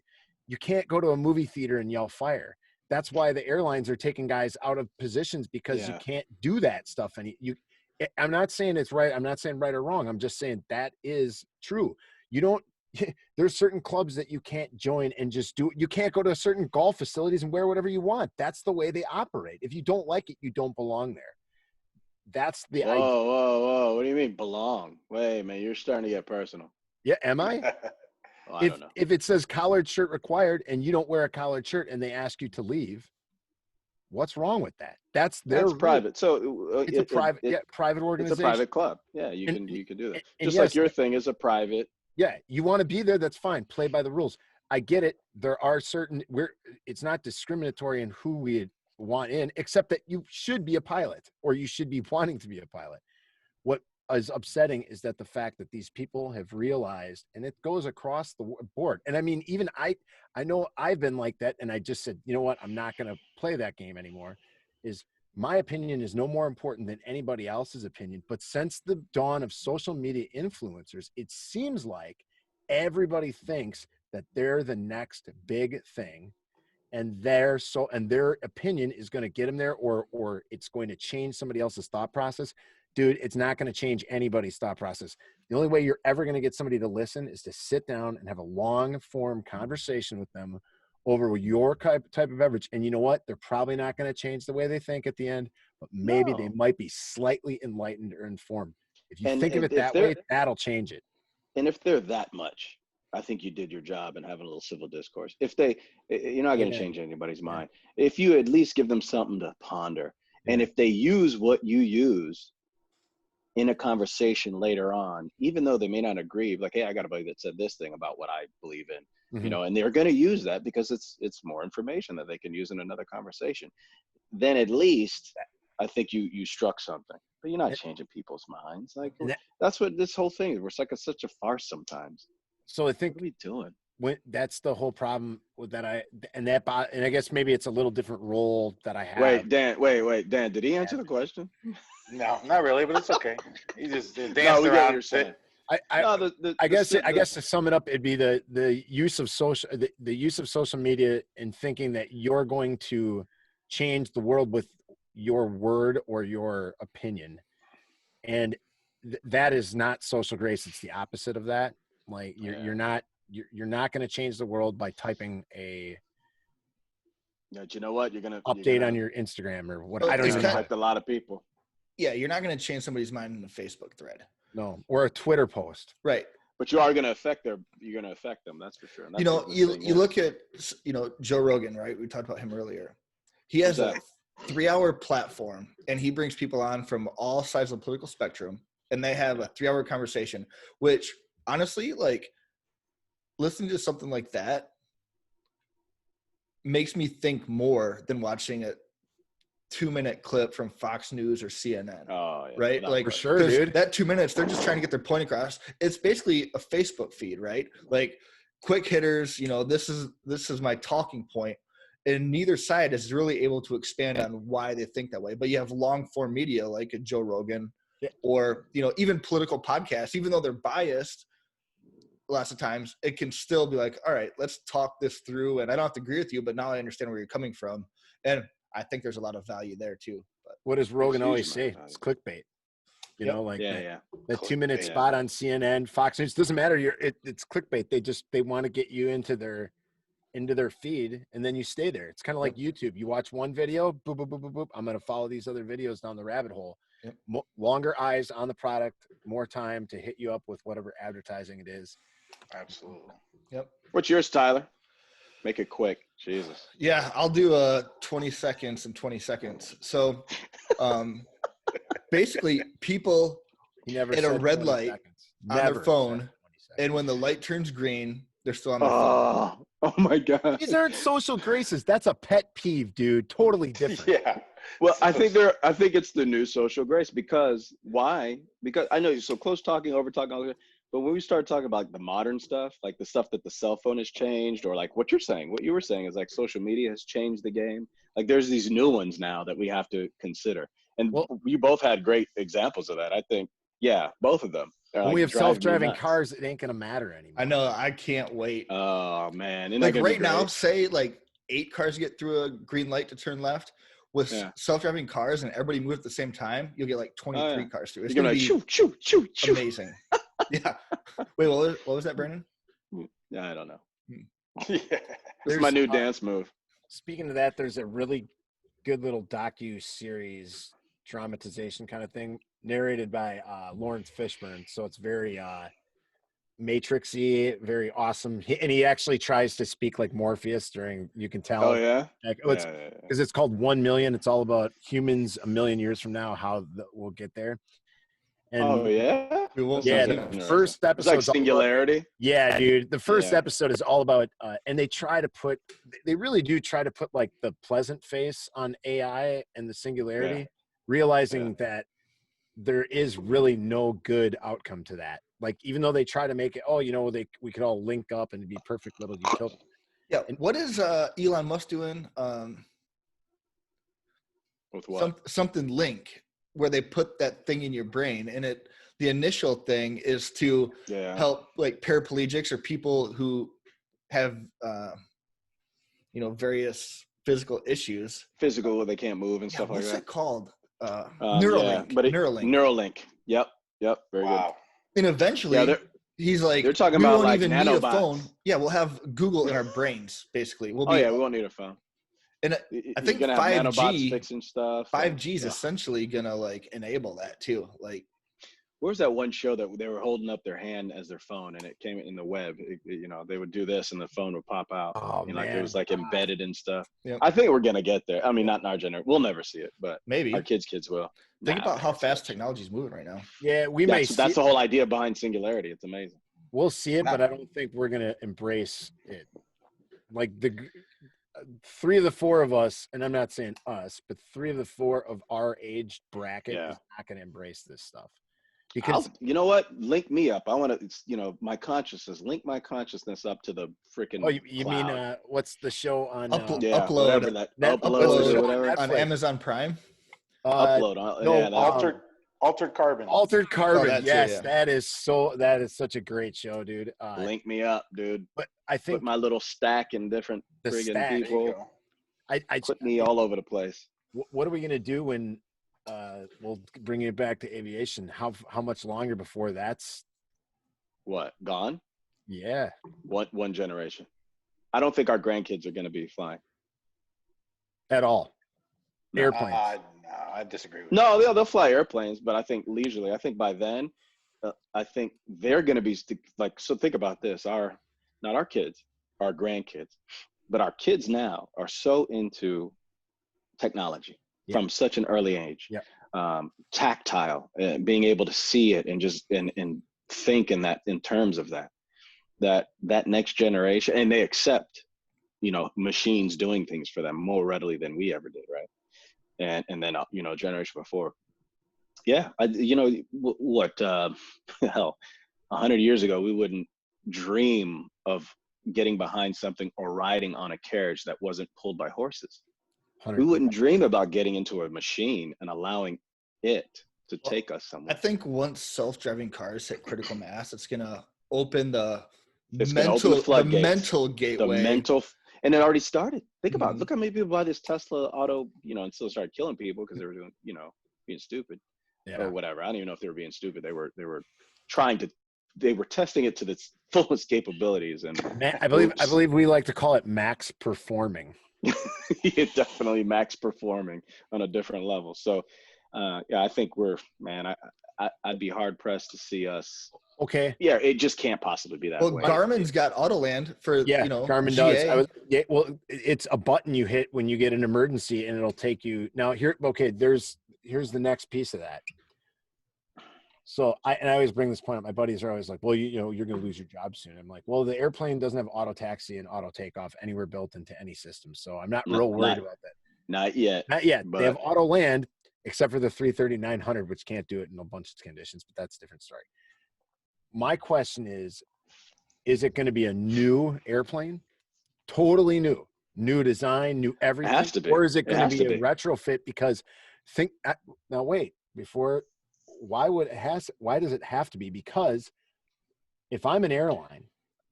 you can't go to a movie theater and yell fire. That's why the airlines are taking guys out of positions because you can't do that stuff. I'm not saying it's right. I'm not saying right or wrong. I'm just saying that is true. You don't, there's certain clubs that you can't join and just do it. You can't go to certain golf facilities and wear whatever you want. That's the way they operate. If you don't like it, you don't belong there. That's the idea. Whoa. What do you mean belong? Wait, man, you're starting to get personal. Yeah, am I? Well, I don't know. If it says collared shirt required and you don't wear a collared shirt and they ask you to leave, what's wrong with that? That's private. So it's a private organization. It's a private club. Yeah, you can do that. Just yes, like your thing is a private. Yeah, you want to be there, that's fine. Play by the rules. I get it. There are certain it's not discriminatory in who we want in, except that you should be a pilot or you should be wanting to be a pilot. What is upsetting is that the fact that these people have realized, and it goes across the board. And I mean, even I know I've been like that. And I just said, you know what? I'm not going to play that game anymore. My opinion is no more important than anybody else's opinion. But since the dawn of social media influencers, it seems like everybody thinks that they're the next big thing. And their opinion is going to get them there, or it's going to change somebody else's thought process. Dude, it's not going to change anybody's thought process. The only way you're ever going to get somebody to listen is to sit down and have a long form conversation with them over your type of beverage. And you know what? They're probably not going to change the way they think at the end, but maybe they might be slightly enlightened or informed. If you think of it that way, that'll change it. And if they're that much, I think you did your job in having a little civil discourse. You're not going to change anybody's mind. If you at least give them something to ponder, and if they use what you use in a conversation later on, even though they may not agree, like, hey, I got a buddy that said this thing about what I believe in, and they're going to use that because it's more information that they can use in another conversation. Then at least I think you struck something. But you're not changing people's minds. Like that's what this whole thing is. We're like such a farce sometimes. So I think what are we doing? That's the whole problem with that. And I guess maybe it's a little different role that I have. Wait, Dan, did he answer the question? No, not really, but it's okay. He just danced around. I guess to sum it up, it'd be the use of social media and thinking that you're going to change the world with your word or your opinion, and that is not social grace. It's the opposite of that. Like you're not going to change the world by typing a. Yeah, you know what? You're gonna update on your Instagram or what? I don't even know. A lot of people. Yeah, you're not going to change somebody's mind in a Facebook thread. No, or a Twitter post. Right. But you are going to affect them. That's for sure. You look at, Joe Rogan, right? We talked about him earlier. He has a 3-hour platform and he brings people on from all sides of the political spectrum and they have a 3-hour conversation, which honestly, like listening to something like that makes me think more than watching a 2-minute clip from Fox News or CNN. Oh, yeah. Right? Like for sure, dude. That 2 minutes, they're just trying to get their point across. It's basically a Facebook feed, right? Like quick hitters, this is my talking point. And neither side is really able to expand on why they think that way. But you have long form media like a Joe Rogan or, even political podcasts, even though they're biased, lots of times it can still be like, all right, let's talk this through. And I don't have to agree with you, but now I understand where you're coming from. And I think there's a lot of value there too. But what does Rogan always say? It's clickbait. That 2-minute spot on CNN, Fox News, doesn't matter. It's clickbait. They want to get you into their into their feed, and then you stay there. It's kind of like YouTube. You watch one video, boop, boop, boop, boop, boop. I'm going to follow these other videos down the rabbit hole. Yep. Longer eyes on the product, more time to hit you up with whatever advertising it is. Absolutely. Yep. What's yours, Tyler? Make it quick. Jesus. Yeah, I'll do 20 seconds and 20 seconds. So basically people He never at a said red 20 light seconds. on their Never phone, said 20 seconds. and when the light turns green, they're still on their phone. Oh my God. These aren't social graces. That's a pet peeve, dude. Totally different. Yeah. Well, I think it's the new social grace. Because why? Because I know you're so close talking, over talking, but when we start talking about the modern stuff, like the stuff that the cell phone has changed, or like what you were saying is like social media has changed the game. Like there's these new ones now that we have to consider. And you both had great examples of that. I think, yeah, both of them. When we have self-driving cars, it ain't gonna matter anymore. I know. I can't wait. Oh man. Like right now, say like 8 cars get through a green light to turn left. With self-driving cars and everybody move at the same time, you'll get like 23 cars through. It's going to be shoo, shoo, shoo, shoo. Amazing. Yeah. Wait, what was that, Brandon? Yeah, I don't know. Yeah. This is my new dance move. Speaking of that, there's a really good little docu-series dramatization kind of thing narrated by Lawrence Fishburne. So it's very Matrix-y, very awesome. He actually tries to speak like Morpheus during, you can tell. Oh, yeah? Because it's called 1 Million. It's all about humans a million years from now, how we'll get there. And yeah? The first episode. It's like Singularity? Yeah, dude. The first episode is all about, and they really do try to put like the pleasant face on AI and the singularity, realizing that there is really no good outcome to that. Like, even though they try to make it, we could all link up and it'd be perfect little utopia. Yeah. And what is Elon Musk doing? With what? Something Link, where they put that thing in your brain, and the initial thing is to help like paraplegics or people who have, various physical issues. They can't move and stuff like that. What's it called? Neuralink. Neuralink. Yep. Very good. And eventually, he's like, they're talking we about won't like even nanobots. need a phone. Yeah, we'll have Google in our brains, basically. We won't need a phone. And I think gonna 5G, have nanobots fixing stuff. 5G is essentially gonna like enable that too. Like, where's that one show that they were holding up their hand as their phone and it came in the web? They would do this and the phone would pop out. Oh, like it was like embedded and stuff. Yep. I think we're gonna get there. I mean, not in our generation. We'll never see it, but maybe our kids will. Think about how fast technology is moving right now. Yeah, that's the whole idea behind Singularity. It's amazing. We'll see it, but I don't think we're gonna embrace it. Like the 3 of the 4 of us, and I'm not saying us, but 3 of the 4 of our age bracket is not gonna embrace this stuff. Because you know what? Link me up. I want to, my consciousness. Link my consciousness up to the freaking. Oh, you mean what's the show on Upload? Whatever that upload or whatever on Amazon Prime. Upload. Altered Carbon. Altered Carbon. Yes, too, that is such a great show, dude. Link me up, dude. But I think put my little stack in different friggin' people. I put me all over the place. What are we gonna do when? We'll bring it back to aviation. How much longer before that's gone? Yeah. One generation. I don't think our grandkids are going to be flying at all. No. Airplanes. No, I disagree with you. They'll fly airplanes, but I think leisurely. I think by then, I think they're going to be like. So think about this: not our kids, our grandkids, but our kids now are so into technology. From such an early age, tactile, being able to see it and just and think in terms of that next generation, and they accept, machines doing things for them more readily than we ever did, right? And then generation before, hell, 100 years ago we wouldn't dream of getting behind something or riding on a carriage that wasn't pulled by horses. 100%. We wouldn't dream about getting into a machine and allowing it to take us somewhere. I think once self-driving cars hit critical mass, it's going to open the mental gateway. And it already started. Think about it. Look how many people buy this Tesla auto, and still started killing people because they were doing, being stupid or whatever. I don't even know if they were being stupid. They were trying to they were testing it to its fullest capabilities, and I believe we like to call it max performing. yeah, definitely max performing on a different level. So, yeah, I think I'd be hard pressed to see us. Okay. Yeah, it just can't possibly be that Well, way. Garmin's got Autoland for Garmin GA. does. Well, it's a button you hit when you get an emergency, and it'll take you now here. Okay, here's the next piece of that. So I always bring this point up. My buddies are always like, well, you're going to lose your job soon. I'm like, well, the airplane doesn't have auto taxi and auto takeoff anywhere built into any system. So I'm not real worried about that. Not yet. Not yet. But they have auto land, except for the 330-900, which can't do it in a bunch of conditions, but that's a different story. My question is it going to be a new airplane? Totally new design, new everything? It has to be. Or is it going to be a retrofit? Because now wait, why does it have to be? Because if I'm an airline,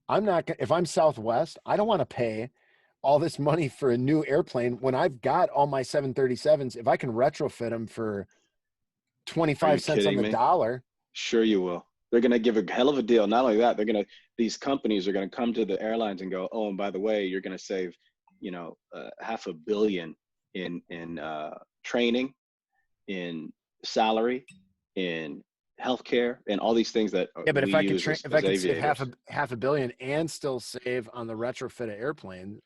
if I'm Southwest, I don't want to pay all this money for a new airplane when I've got all my 737s. If I can retrofit them for 25 cents on the dollar. Sure you will. They're going to give a hell of a deal. Not only that, these companies are going to come to the airlines and go, oh, and by the way, you're going to save, $500 million in training, in salary, in healthcare, and all these things that but if I could save half a billion and still save on the retrofit of airplane,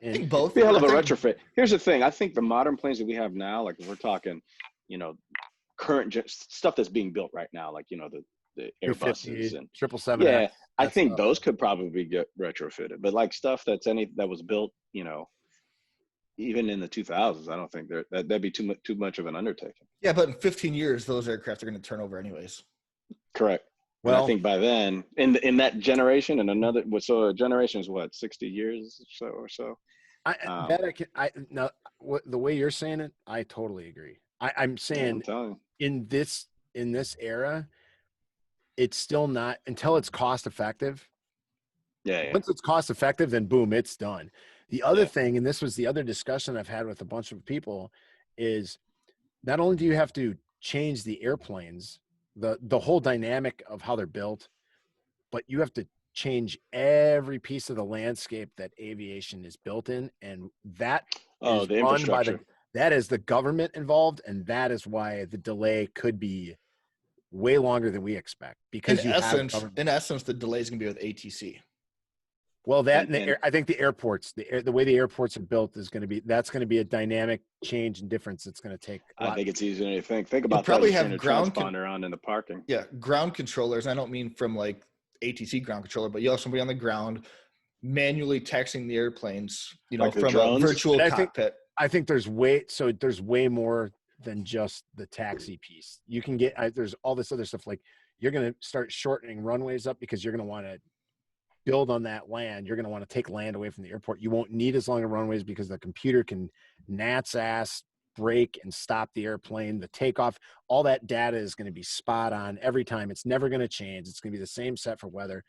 I think both. Be a hell of a retrofit. Here's the thing. I think the modern planes that we have now, like if we're talking, current stuff that's being built right now, like the Airbuses and 777. Yeah, I think those could probably get retrofitted. But like stuff that was built, even in the 2000s, I don't think that'd be too much of an undertaking. Yeah, but in 15 years, those aircraft are going to turn over anyways. Correct. Well, I think by then, in that generation, and so a generation is what, 60 years or so. The way you're saying it, I totally agree. I'm saying in this era, it's still not until it's cost effective. Yeah. Once it's cost effective, then boom, it's done. The other thing, and this was the other discussion I've had with a bunch of people, is not only do you have to change the airplanes, the whole dynamic of how they're built, but you have to change every piece of the landscape that aviation is built in, and that is the infrastructure. That is the government involved, and that is why the delay could be way longer than we expect. Because in essence, the delay is going to be with ATC. Well, I think the airports, the way the airports are built is going to be a dynamic change and difference. It's going to take. I think it's easier than you think. Think about probably that. Have ground transponder on in the parking. Yeah, ground controllers. I don't mean from like ATC ground controller, but you have somebody on the ground manually taxiing the airplanes. Like from a virtual cockpit. I think there's way more than just the taxi piece. You can get there's all this other stuff, like you're going to start shortening runways up because you're going to want to build on that land. You're going to want to take land away from the airport. You won't need as long of runways because the computer can gnat's ass brake and stop the airplane. The takeoff, all that data is going to be spot on every time. It's never going to change. It's going to be the same set for weather.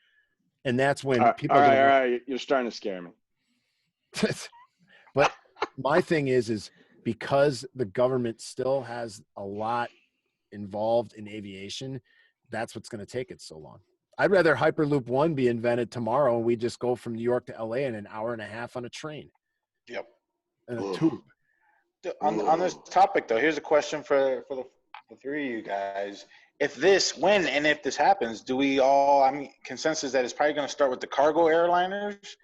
And that's when people all right, you're starting to scare me. But my thing is because the government still has a lot involved in aviation, that's what's going to take it so long. I'd rather Hyperloop 1 be invented tomorrow and we just go from New York to LA in an hour and a half on a train. Yep. And a tube. On this topic, though, here's a question for the three of you guys. If this happens, do we all, consensus that it's probably going to start with the cargo airliners?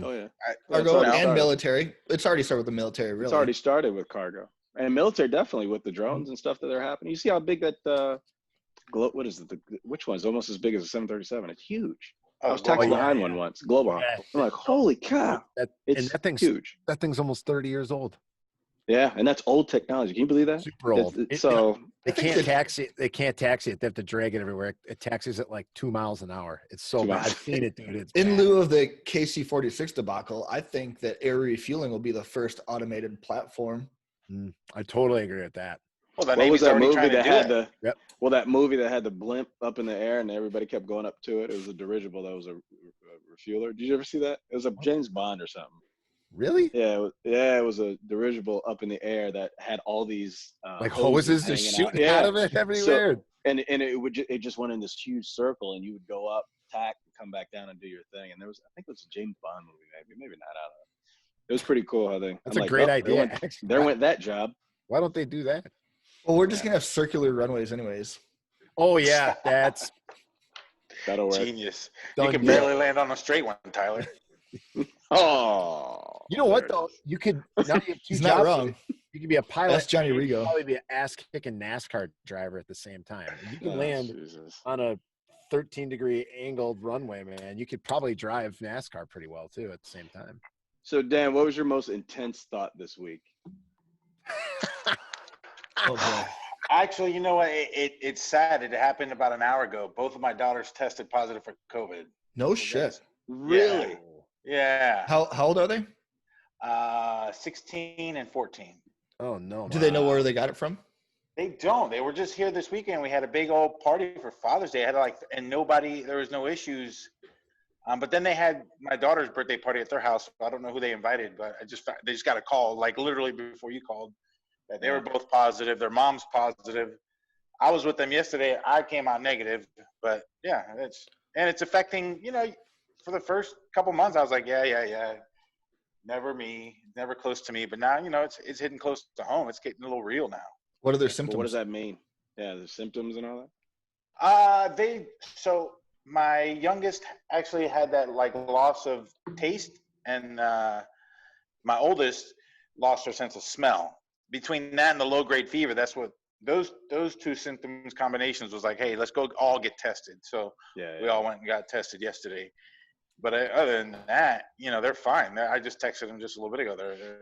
Oh, yeah. Cargo and military. It's already started with the military, really. It's already started with cargo. And military, definitely, with the drones and stuff that are happening. You see how big that what is it? Which one is almost as big as a 737? It's huge. I was taxiing behind one once, Global. Yeah. I'm like, holy cow! That thing's huge. That thing's almost 30 years old. Yeah, and that's old technology. Can you believe that? Super old. They can't taxi it. They can't taxi it. They have to drag it everywhere. It taxis at like 2 miles an hour. It's so bad. I've seen it, dude. It's in lieu of the KC-46 debacle, I think that air refueling will be the first automated platform. I totally agree with that. Well, what was that movie that had that movie that had the blimp up in the air and everybody kept going up to it? It was a dirigible that was a refueler. Did you ever see that? It was a James Bond or something. Really? Yeah, it was a dirigible up in the air that had all these like hoses just shooting out of it everywhere. and it just went in this huge circle, and you would go up, tack, and come back down and do your thing. And I think it was a James Bond movie, maybe not. I don't know. It was pretty cool how they. That's a great idea. There went that job. Why don't they do that? Well, we're just gonna have circular runways anyways. Oh yeah, that'll work. Genius. Done You can deal. barely land on a straight one, Tyler. Oh, You know what though? You could. Now you have two He's not jobs. wrong. You could be a pilot. That's Johnny and Rigo. Probably be an ass-kicking NASCAR driver at the same time. If you can land Jesus. on a 13-degree angled runway, man. You could probably drive NASCAR pretty well too at the same time. So Dan, what was your most intense thought this week? Oh boy. Actually, you know what? It's sad. It happened about an hour ago. Both of my daughters tested positive for COVID. No shit. Really? Yeah. How old are they? 16 and 14. Oh no. Do they know where they got it from? They don't. They were just here this weekend. We had a big old party for Father's Day. I had and there was no issues. But then they had my daughter's birthday party at their house. I don't know who they invited, but they just got a call like literally before you called that they were both positive. Their mom's positive. I was with them yesterday. I came out negative, but yeah, it's affecting, for the first couple months, I was like, yeah. Never me, never close to me. But now, it's hitting close to home. It's getting a little real now. What are their symptoms? What does that mean? Yeah, the symptoms and all that? So my youngest actually had that like loss of taste, and my oldest lost her sense of smell. Between that and the low grade fever, that's what those two symptoms combinations was like, hey, let's go all get tested. So we all went and got tested yesterday. But other than that, they're fine. I just texted them just a little bit ago.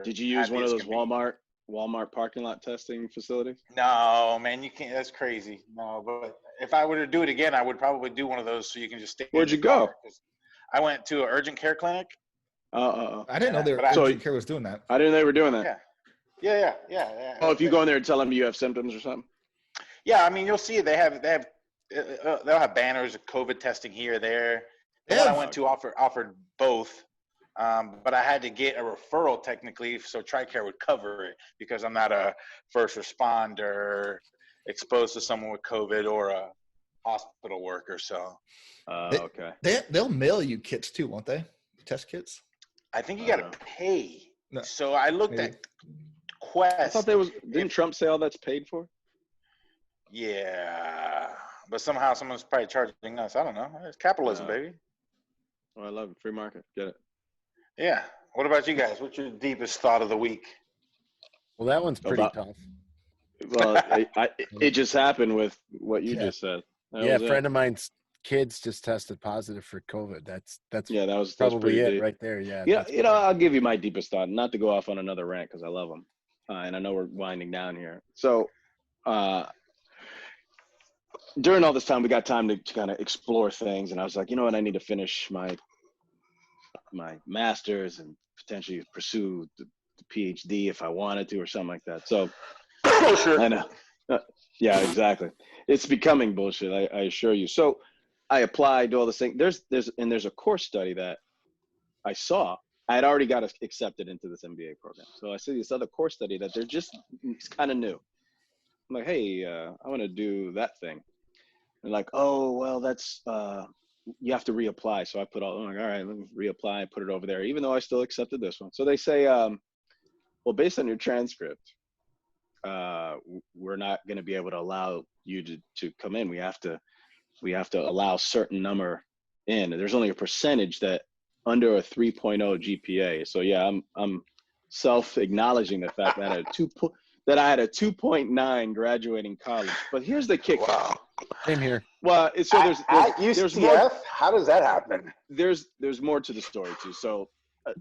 Did you use one of those Walmart parking lot testing facilities? No, man, you can't. That's crazy. No, but if I were to do it again, I would probably do one of those so you can just stay. Where'd you go? I went to an urgent care clinic. I didn't know urgent care was doing that. I didn't know they were doing that. Yeah. Oh, if you go in there and tell them you have symptoms or something? Yeah, I mean, you'll see it. They'll have banners of COVID testing here, there. The one I went to offered both, but I had to get a referral technically, so TRICARE would cover it because I'm not a first responder exposed to someone with COVID or a hospital worker. So, okay. They'll mail you kits too, won't they? Test kits. I think you got to pay. No. So I looked at Quest. I thought didn't Trump say all that's paid for? Yeah, but somehow someone's probably charging us. I don't know. It's capitalism, baby. Oh, I love it. Free market. Get it. Yeah. What about you guys? What's your deepest thought of the week? Well, that one's pretty tough. Well, it just happened with what you just said. A friend of mine's kids just tested positive for COVID. That's that's probably it deep. right there. Yeah. Yeah, I'll give you my deepest thought. Not to go off on another rant because I love them, and I know we're winding down here. So, during all this time, we got time to kind of explore things, and I was like, you know what, I need to finish my master's and potentially pursue the PhD if I wanted to or something like that. So, bullshit. I know. Yeah, exactly. It's becoming bullshit. I assure you. So, I applied to all this thing. There's a course study that I saw. I had already got accepted into this MBA program. So I see this other course study that it's kind of new. I'm like, hey, I want to do that thing. And like, oh, well, that's, you have to reapply. So I put all right, let me reapply, put it over there, even though I still accepted this one. So they say, well, based on your transcript, we're not going to be able to allow you to come in. We have to allow a certain number in. There's only a percentage that under a 3.0 GPA. So yeah, I'm self-acknowledging the fact that I had a 2.9 graduating college. But here's the kicker. Wow. Same here. Well, so there's more. How does that happen? There's more to the story too. So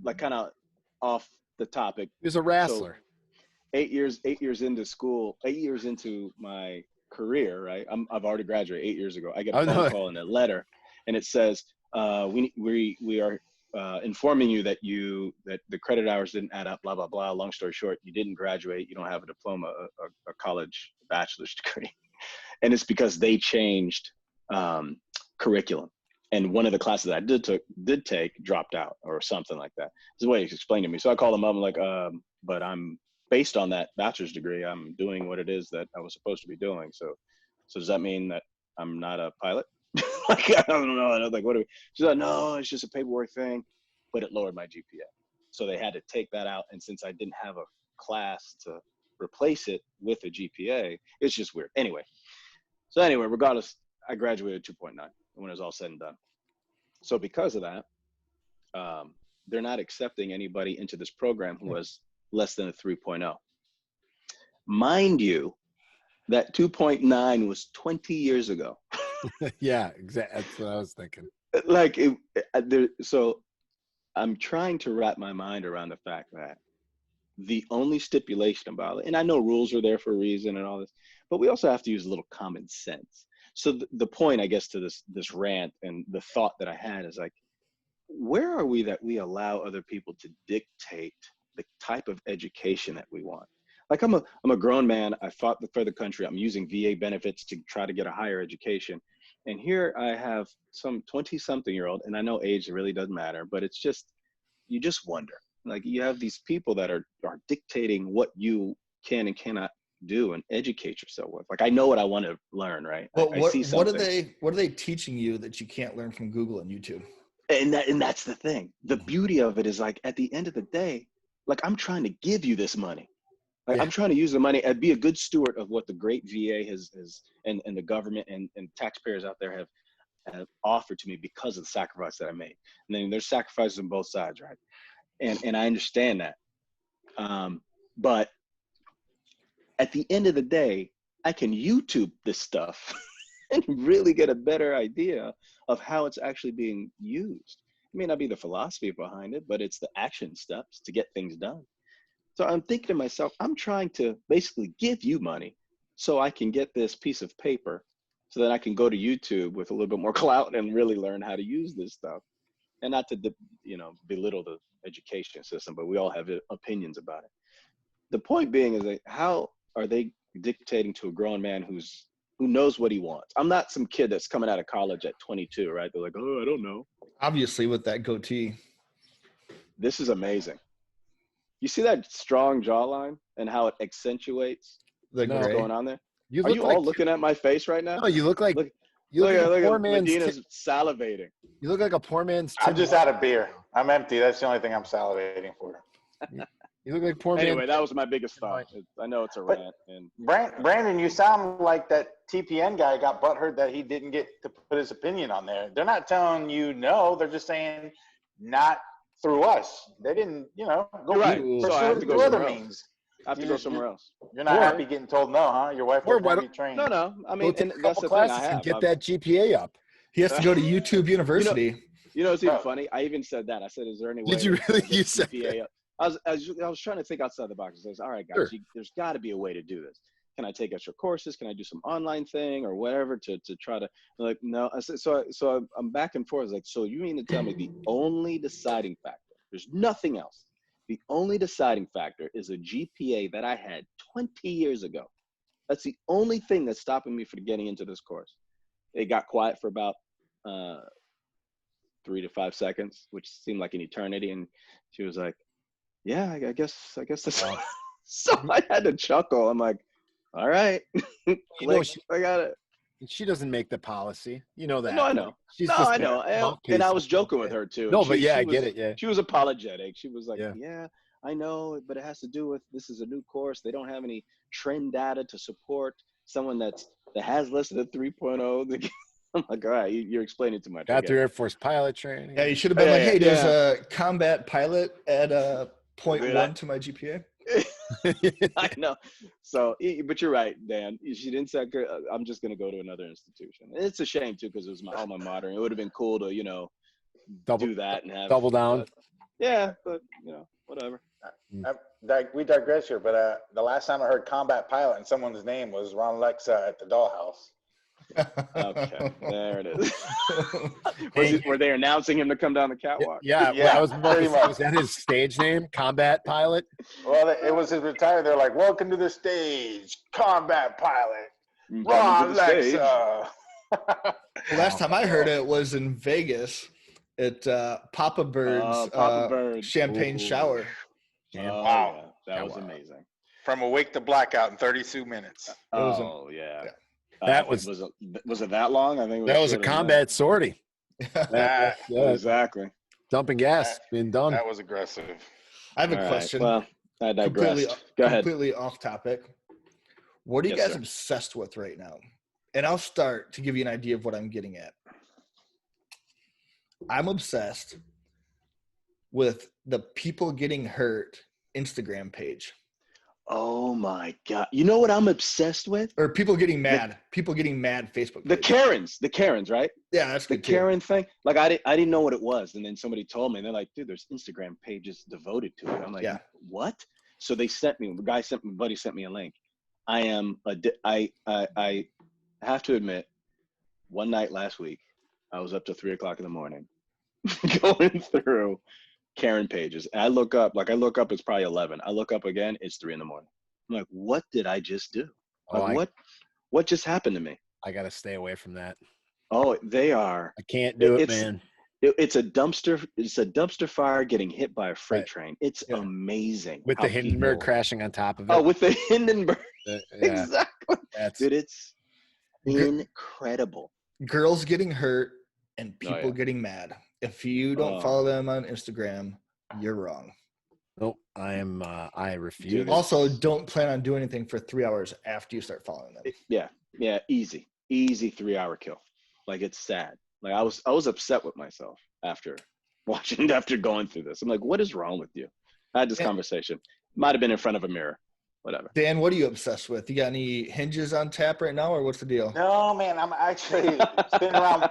like kind of off the topic. He's a wrestler. So 8 years into school, 8 years into my career, right? I've already graduated 8 years ago. I get a phone call and a letter, and it says, we are informing you that the credit hours didn't add up, blah, blah, blah. Long story short, you didn't graduate. You don't have a diploma, a college bachelor's degree. And it's because they changed curriculum. And one of the classes that I did take dropped out or something like that. This is the way he explained to me. So I called him up. I'm like, but I'm based on that bachelor's degree. I'm doing what it is that I was supposed to be doing. So So does that mean that I'm not a pilot? Like, I don't know. I was like, what are we? She's like, no, it's just a paperwork thing, but it lowered my GPA. So they had to take that out. And since I didn't have a class to replace it with a GPA, it's just weird. Anyway, regardless, I graduated 2.9 when it was all said and done. So because of that, they're not accepting anybody into this program who has less than a 3.0. Mind you, that 2.9 was 20 years ago. Yeah, exactly. That's what I was thinking. Like, so I'm trying to wrap my mind around the fact that the only stipulation about it, and I know rules are there for a reason and all this, but we also have to use a little common sense. So the point, I guess, to this rant and the thought that I had is like, where are we that we allow other people to dictate the type of education that we want? Like, I'm a grown man. I fought for the country. I'm using VA benefits to try to get a higher education. And here I have some 20-something-year-old, and I know age really doesn't matter, but it's just, you just wonder. Like, you have these people that are dictating what you can and cannot do and educate yourself with. Like, I know what I want to learn, right? Well, I see something. What are they teaching you that you can't learn from Google and YouTube? And that's the thing. The beauty of it is, like, at the end of the day, like, I'm trying to give you this money. Like, I'm trying to use the money and be a good steward of what the great VA has and the government and taxpayers out there have offered to me because of the sacrifice that I made. And then there's sacrifices on both sides, right? And I understand that. But at the end of the day, I can YouTube this stuff and really get a better idea of how it's actually being used. It may not be the philosophy behind it, but it's the action steps to get things done. So I'm thinking to myself, I'm trying to basically give you money so I can get this piece of paper so that I can go to YouTube with a little bit more clout and really learn how to use this stuff. And not to, belittle the education system, but we all have opinions about it. The point being is that how are they dictating to a grown man who knows what he wants? I'm not some kid that's coming out of college at 22, right? They're like, oh, I don't know. Obviously, with that goatee. This is amazing. You see that strong jawline and how it accentuates what's going on there? Are you all looking at my face right now? No, you look like look a poor at man's Medina's salivating. You look like a poor man's I'm just out of beer. I'm empty. That's the only thing I'm salivating for. You look like poor man. Anyway, that was my biggest thought. I know it's a rant. And Brandon, you sound like that TPN guy got butthurt that he didn't get to put his opinion on there. They're not telling you no. They're just saying not through us. They didn't, go right. So I have to go other means. I have to go somewhere else. You're not happy getting told no, huh? Your wife doesn't want to be trained. No. I mean, and that's the thing I have. And get that GPA up. He has to go to YouTube University. It's even funny. I even said that. I said, "Is there any way?" Did you really? You said GPA up? I was trying to think outside the box. I says, "All right, guys, there's got to be a way to do this. Can I take extra courses? Can I do some online thing or whatever to try to?" Like, no. I said, so I'm back and forth. I was like, so you mean to tell me the only deciding factor? There's nothing else. The only deciding factor is a GPA that I had 20 years ago. That's the only thing that's stopping me from getting into this course. It got quiet for about 3 to 5 seconds, which seemed like an eternity. And she was like, yeah, I guess that's wow. So I had to chuckle. I'm like, all right. I got it. She doesn't make the policy. You know that. No, I know. I know. And I was joking with her too. No, but I get it. Yeah. She was apologetic. She was like, yeah, I know, but it has to do with, this is a new course. They don't have any trend data to support someone that has less than a 3.0. I'm like, all right, you're explaining too much. Got through Air Force pilot training. Yeah, you should have been hey, there's a combat pilot at 0.1 to my GPA. I know. So, but you're right, Dan. She didn't say, I'm just going to go to another institution. And it's a shame, too, because it was my alma mater. It would have been cool to, do that and have. Double down. But whatever. We digress here, but the last time I heard combat pilot and someone's name was Ron Lexa at the Dollhouse. Okay, there it is. Were they announcing him to come down the catwalk? Yeah. Well, I was about to say, was that his stage name, Combat Pilot? Well, it was his retire. They're like, welcome to the stage, Combat Pilot, Ron Lexa. Last time I heard it was in Vegas at Papa Bird's champagne shower. Wow. That was amazing. From awake to blackout in 32 minutes. Oh, yeah. That was it that long? I think it was that was a shorter than combat sortie. That, Exactly. Dumping gas, being done. that was aggressive. I have a All right, question. well, I digressed. Go ahead. Completely off topic. What are you Yes, guys sir. obsessed with right now? And I'll start to give you an idea of what I'm getting at. I'm obsessed with the people getting hurt Instagram page. Oh my God! You know what I'm obsessed with? Or people getting mad. People getting mad Facebook page. The Karens, right? Yeah, that's The good too. Karen thing. Like I didn't know what it was, and then somebody told me, and they're like, "Dude, there's Instagram pages devoted to it." I'm like, Yeah. "What?" So they sent me. My buddy sent me a link. I have to admit, one night last week, I was up till 3:00 in the morning, going through Karen pages, and I look up, it's probably 11. I look up again, it's 3 a.m. I'm like, what did I just do? Like, what just happened to me? I gotta stay away from that. Oh, they are. I can't do it, man. It's a dumpster fire getting hit by a freight train. It's amazing. With the Hindenburg crashing on top of it. Oh, with the Hindenburg. Yeah. Exactly. That's Dude, it's incredible. Girls getting hurt and people getting mad. If you don't follow them on Instagram, you're wrong. nope. I refuse. Also, don't plan on doing anything for 3 hours after you start following them. Yeah, easy 3-hour kill. Like, it's sad. Like, I was upset with myself after going through this. I'm like, what is wrong with you? I had this conversation. Might have been in front of a mirror. Whatever. Dan, what are you obsessed with? You got any hinges on tap right now, or what's the deal? No, man, I'm actually sitting around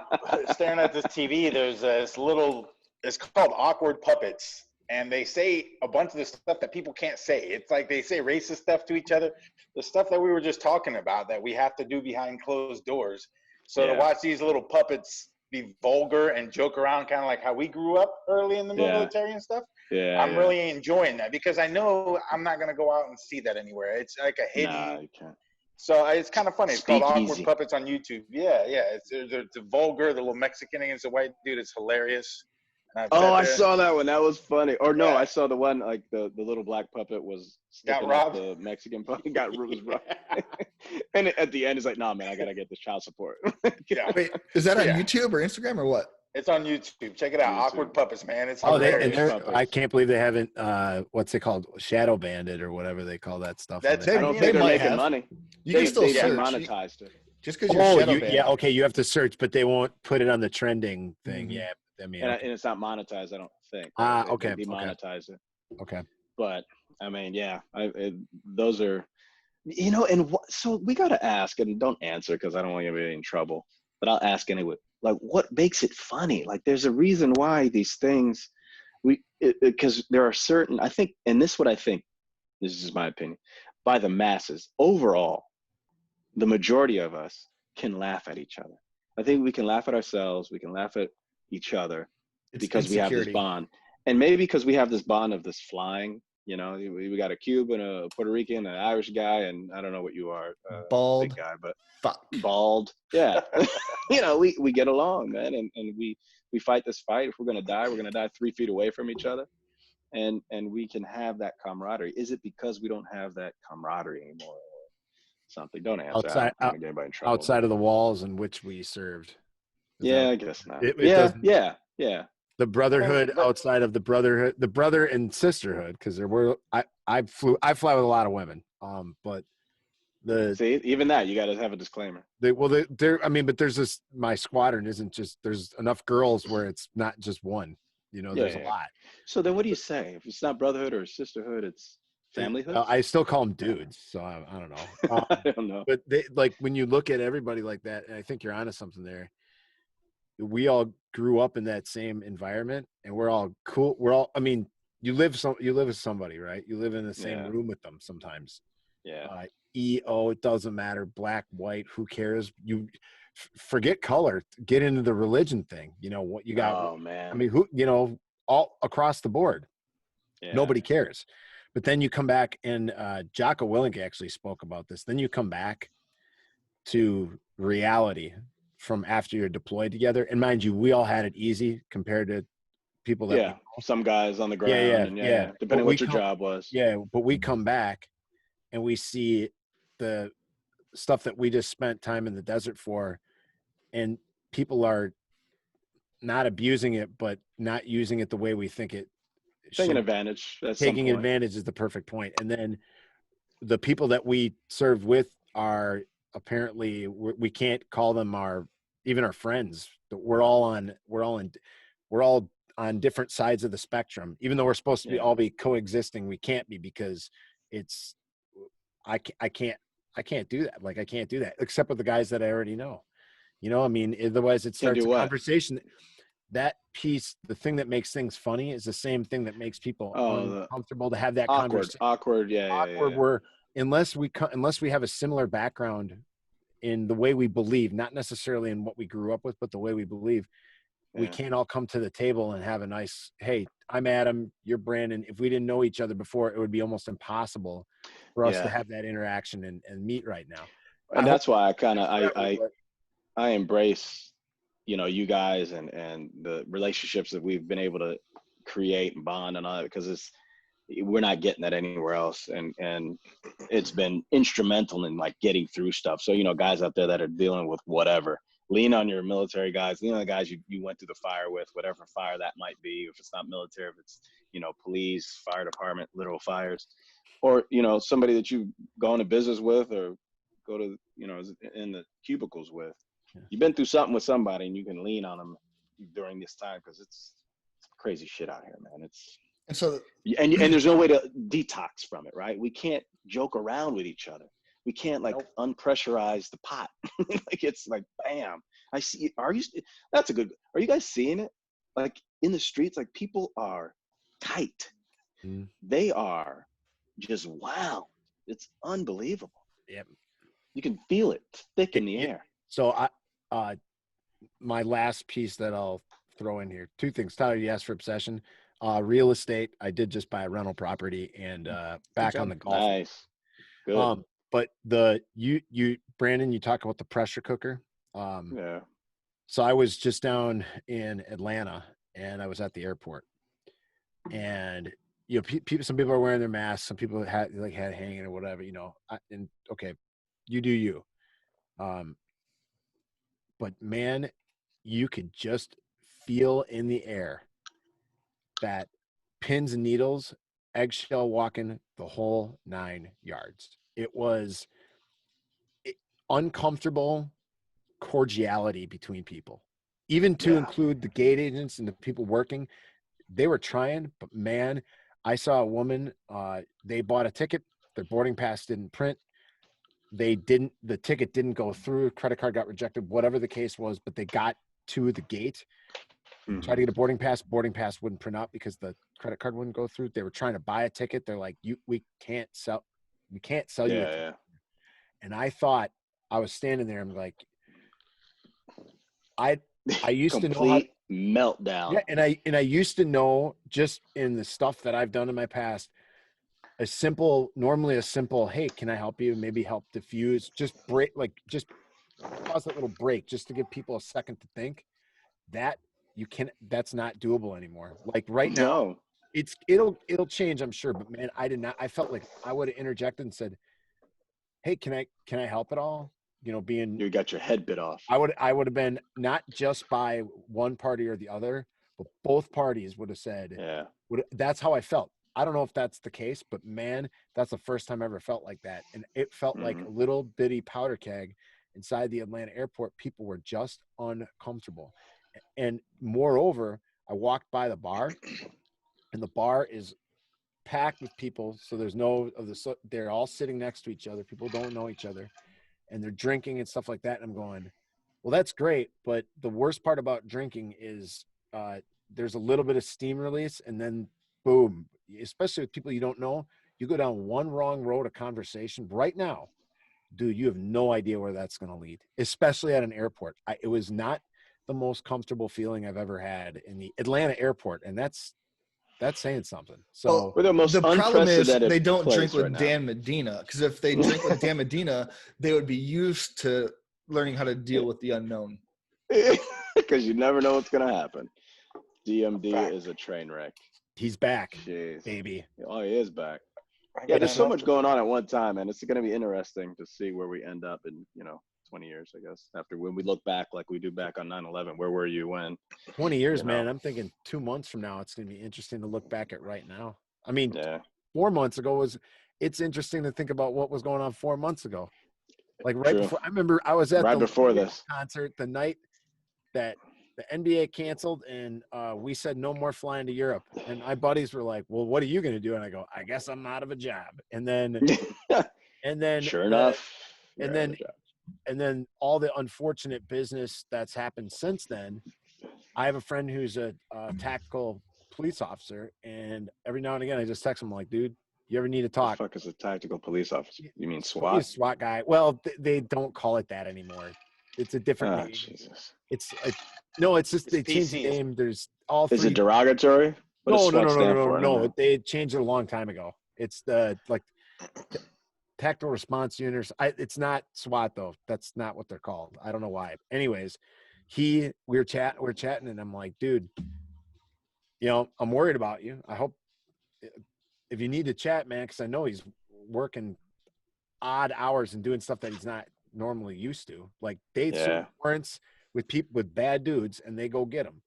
staring at this TV. There's this little, it's called Awkward Puppets. And they say a bunch of the stuff that people can't say. It's like they say racist stuff to each other. The stuff that we were just talking about that we have to do behind closed doors. So to watch these little puppets be vulgar and joke around, kind of like how we grew up early in the military and stuff. Yeah, I'm really enjoying that because I know I'm not going to go out and see that anywhere. It's like a hidden. Nah, you can't. So it's kind of funny. It's called Awkward Speakeasy. Puppets on YouTube. Yeah. It's vulgar. The little Mexican against the white dude. It's hilarious. I saw that one. That was funny. Or no, I saw the one like the little black puppet was sticking up the Mexican puppet. Was robbed. And at the end, it's like, nah, man, I gotta get this child support. Wait, is that on YouTube or Instagram or what? It's on YouTube. Check it out. Awkward Puppets, man. It's I can't believe they haven't what's it called? Shadow banded or whatever they call that stuff. I don't think they're making money. You can still search. Monetized it. Just because you're shadow banned. Yeah, okay, you have to search, but they won't put it on the trending thing. Yeah. I mean, and it's not monetized, I don't think. Okay. They demonetize it. Okay. But I mean, those are, so we got to ask, and don't answer because I don't want to get in trouble, but I'll ask anyway. Like, what makes it funny? Like, there's a reason why these things, because there are certain, I think, and this is what I think, this is my opinion, by the masses, overall, the majority of us can laugh at each other. I think we can laugh at ourselves. We can laugh at each other because we have this bond, and maybe because we have this bond of this flying. We got a Cuban, a Puerto Rican, an Irish guy, and I don't know what you are, bald big guy, but bald. Yeah, we get along, man, and we fight this fight. If we're gonna die, we're gonna die 3 feet away from each other, and we can have that camaraderie. Is it because we don't have that camaraderie anymore? Something. Don't answer. I don't wanna get anybody in trouble. Outside of the walls in which we served. I guess not. Yeah. The brotherhood outside of the brotherhood, the brother and sisterhood, because there were I fly with a lot of women. But even that you got to have a disclaimer. But there's this. My squadron isn't just. There's enough girls where it's not just one. There's a lot. So then, what do you say? If it's not brotherhood or sisterhood, it's familyhood. I still call them dudes, so I don't know. I don't know. But when you look at everybody like that, and I think you're onto something there. We all grew up in that same environment, and we're all cool. You live with somebody, right? You live in the same room with them sometimes. Yeah. It doesn't matter, black, white, who cares? You forget color, get into the religion thing. What you got? Oh man. I mean, all across the board. Yeah. Nobody cares. But then you come back, and Jocko Willink actually spoke about this. Then you come back to reality from after you're deployed together. And mind you, we all had it easy compared to people that some guys on the ground. Depending what your job was. Yeah, but we come back and we see the stuff that we just spent time in the desert for, and people are not abusing it, but not using it the way we think it Taking should. advantage at some Taking point. advantage is the perfect point. And then the people that we served with are apparently, we can't call them even our friends. We're all on different sides of the spectrum. Even though we're supposed to all be coexisting, we can't be, because I can't do that. Like, I can't do that except with the guys that I already know. I mean, otherwise it starts a conversation. That piece, the thing that makes things funny, is the same thing that makes people uncomfortable to have that conversation. Awkward. Where unless we have a similar background in the way we believe, not necessarily in what we grew up with, but the way we believe, we can't all come to the table and have a nice, hey, I'm Adam, you're Brandon. If we didn't know each other before, it would be almost impossible for us to have that interaction and meet right now. And that's why I embrace, you guys and the relationships that we've been able to create and bond and all that, because we're not getting that anywhere else. And it's been instrumental in like getting through stuff. So, guys out there that are dealing with whatever, lean on your military guys, lean on the guys you went through the fire with, whatever fire that might be. If it's not military, if it's, police, fire department, literal fires, or, somebody that you've gone to business with or go to, in the cubicles with. You've been through something with somebody, and you can lean on them during this time, because it's crazy shit out here, man. And there's no way to detox from it, right? We can't joke around with each other. We can't unpressurize the pot. Like, it's like, bam. I see. Are you guys seeing it? Like, in the streets, like, people are tight. They are just, wow. It's unbelievable. Yep. You can feel it thick in the air. So my last piece that I'll throw in here, two things. Tyler, you asked for obsession. Real estate. I did just buy a rental property and back on the golf. Nice. Good. But Brandon, you talk about the pressure cooker. Yeah. So I was just down in Atlanta, and I was at the airport, and some people are wearing their masks, some people had hanging or whatever, and okay, you do you. But man, you could just feel in the air that pins and needles, eggshell walking, the whole 9 yards. It was uncomfortable cordiality between people, even to include the gate agents and the people working. They were trying, but man, I saw a woman, they bought a ticket, their boarding pass didn't print. The ticket didn't go through, credit card got rejected, whatever the case was, but they got to the gate, tried to get a boarding pass wouldn't print out because the credit card wouldn't go through. They were trying to buy a ticket. They're like, we can't sell you a ticket. And I thought, I was standing there, I'm like, I used to know meltdown. Yeah, and I used to know, just in the stuff that I've done in my past, normally a simple, hey, can I help you? Maybe help diffuse, just cause that little break, just to give people a second to think. That's not doable anymore. Like right now, it'll change, I'm sure. But man, I felt like I would have interjected and said, hey, can I help at all? You got your head bit off. I would have been, not just by one party or the other, but both parties would have said, that's how I felt. I don't know if that's the case, but man, that's the first time I ever felt like that. And it felt like a little bitty powder keg inside the Atlanta airport. People were just uncomfortable. And moreover, I walked by the bar, and the bar is packed with people. So there's they're all sitting next to each other. People don't know each other, and they're drinking and stuff like that. And I'm going, well, that's great. But the worst part about drinking is there's a little bit of steam release, and then boom, especially with people you don't know, you go down one wrong road of conversation right now, dude, you have no idea where that's going to lead, especially at an airport. It was not the most comfortable feeling I've ever had in the Atlanta airport. And that's saying something. So the problem is they don't drink with Dan Medina, because if they drink with Dan Medina, they would be used to learning how to deal with the unknown. Because you never know what's going to happen. DMD is a train wreck. He's back, Jeez. baby. Oh, he is back. Yeah, there's so much going on at one time, and it's going to be interesting to see where we end up in 20 years, I guess, after when we look back like we do back on 9/11. Where were you when? 20 years, man. I'm thinking 2 months from now, it's going to be interesting to look back at right now. I mean, Yeah. 4 months ago it's interesting to think about what was going on 4 months ago. Like right True. before, I remember I was at Right the before this concert the night that the NBA canceled, and we said no more flying to Europe. And my buddies were like, "Well, what are you going to do?" And I go, "I guess I'm out of a job." And then sure enough, and then all the unfortunate business that's happened since then. I have a friend who's a tactical police officer, and every now and again I just text him like, "Dude, you ever need to talk?" The fuck is a tactical police officer? You mean He's SWAT? a SWAT guy. Well, they don't call it that anymore. It's a different name. Jesus. No, it's just It's they changed the PCs. name. There's all three. Is it derogatory? What does SWAT stand for? No. They changed it a long time ago. It's the tactical response units. It's not SWAT though. That's not what they're called. I don't know why. Anyways, we're chatting, and I'm like, dude, I'm worried about you. I hope if you need to chat, man, because I know he's working odd hours and doing stuff that he's not normally used to. Like they serve warrants with people with bad dudes, and they go get them.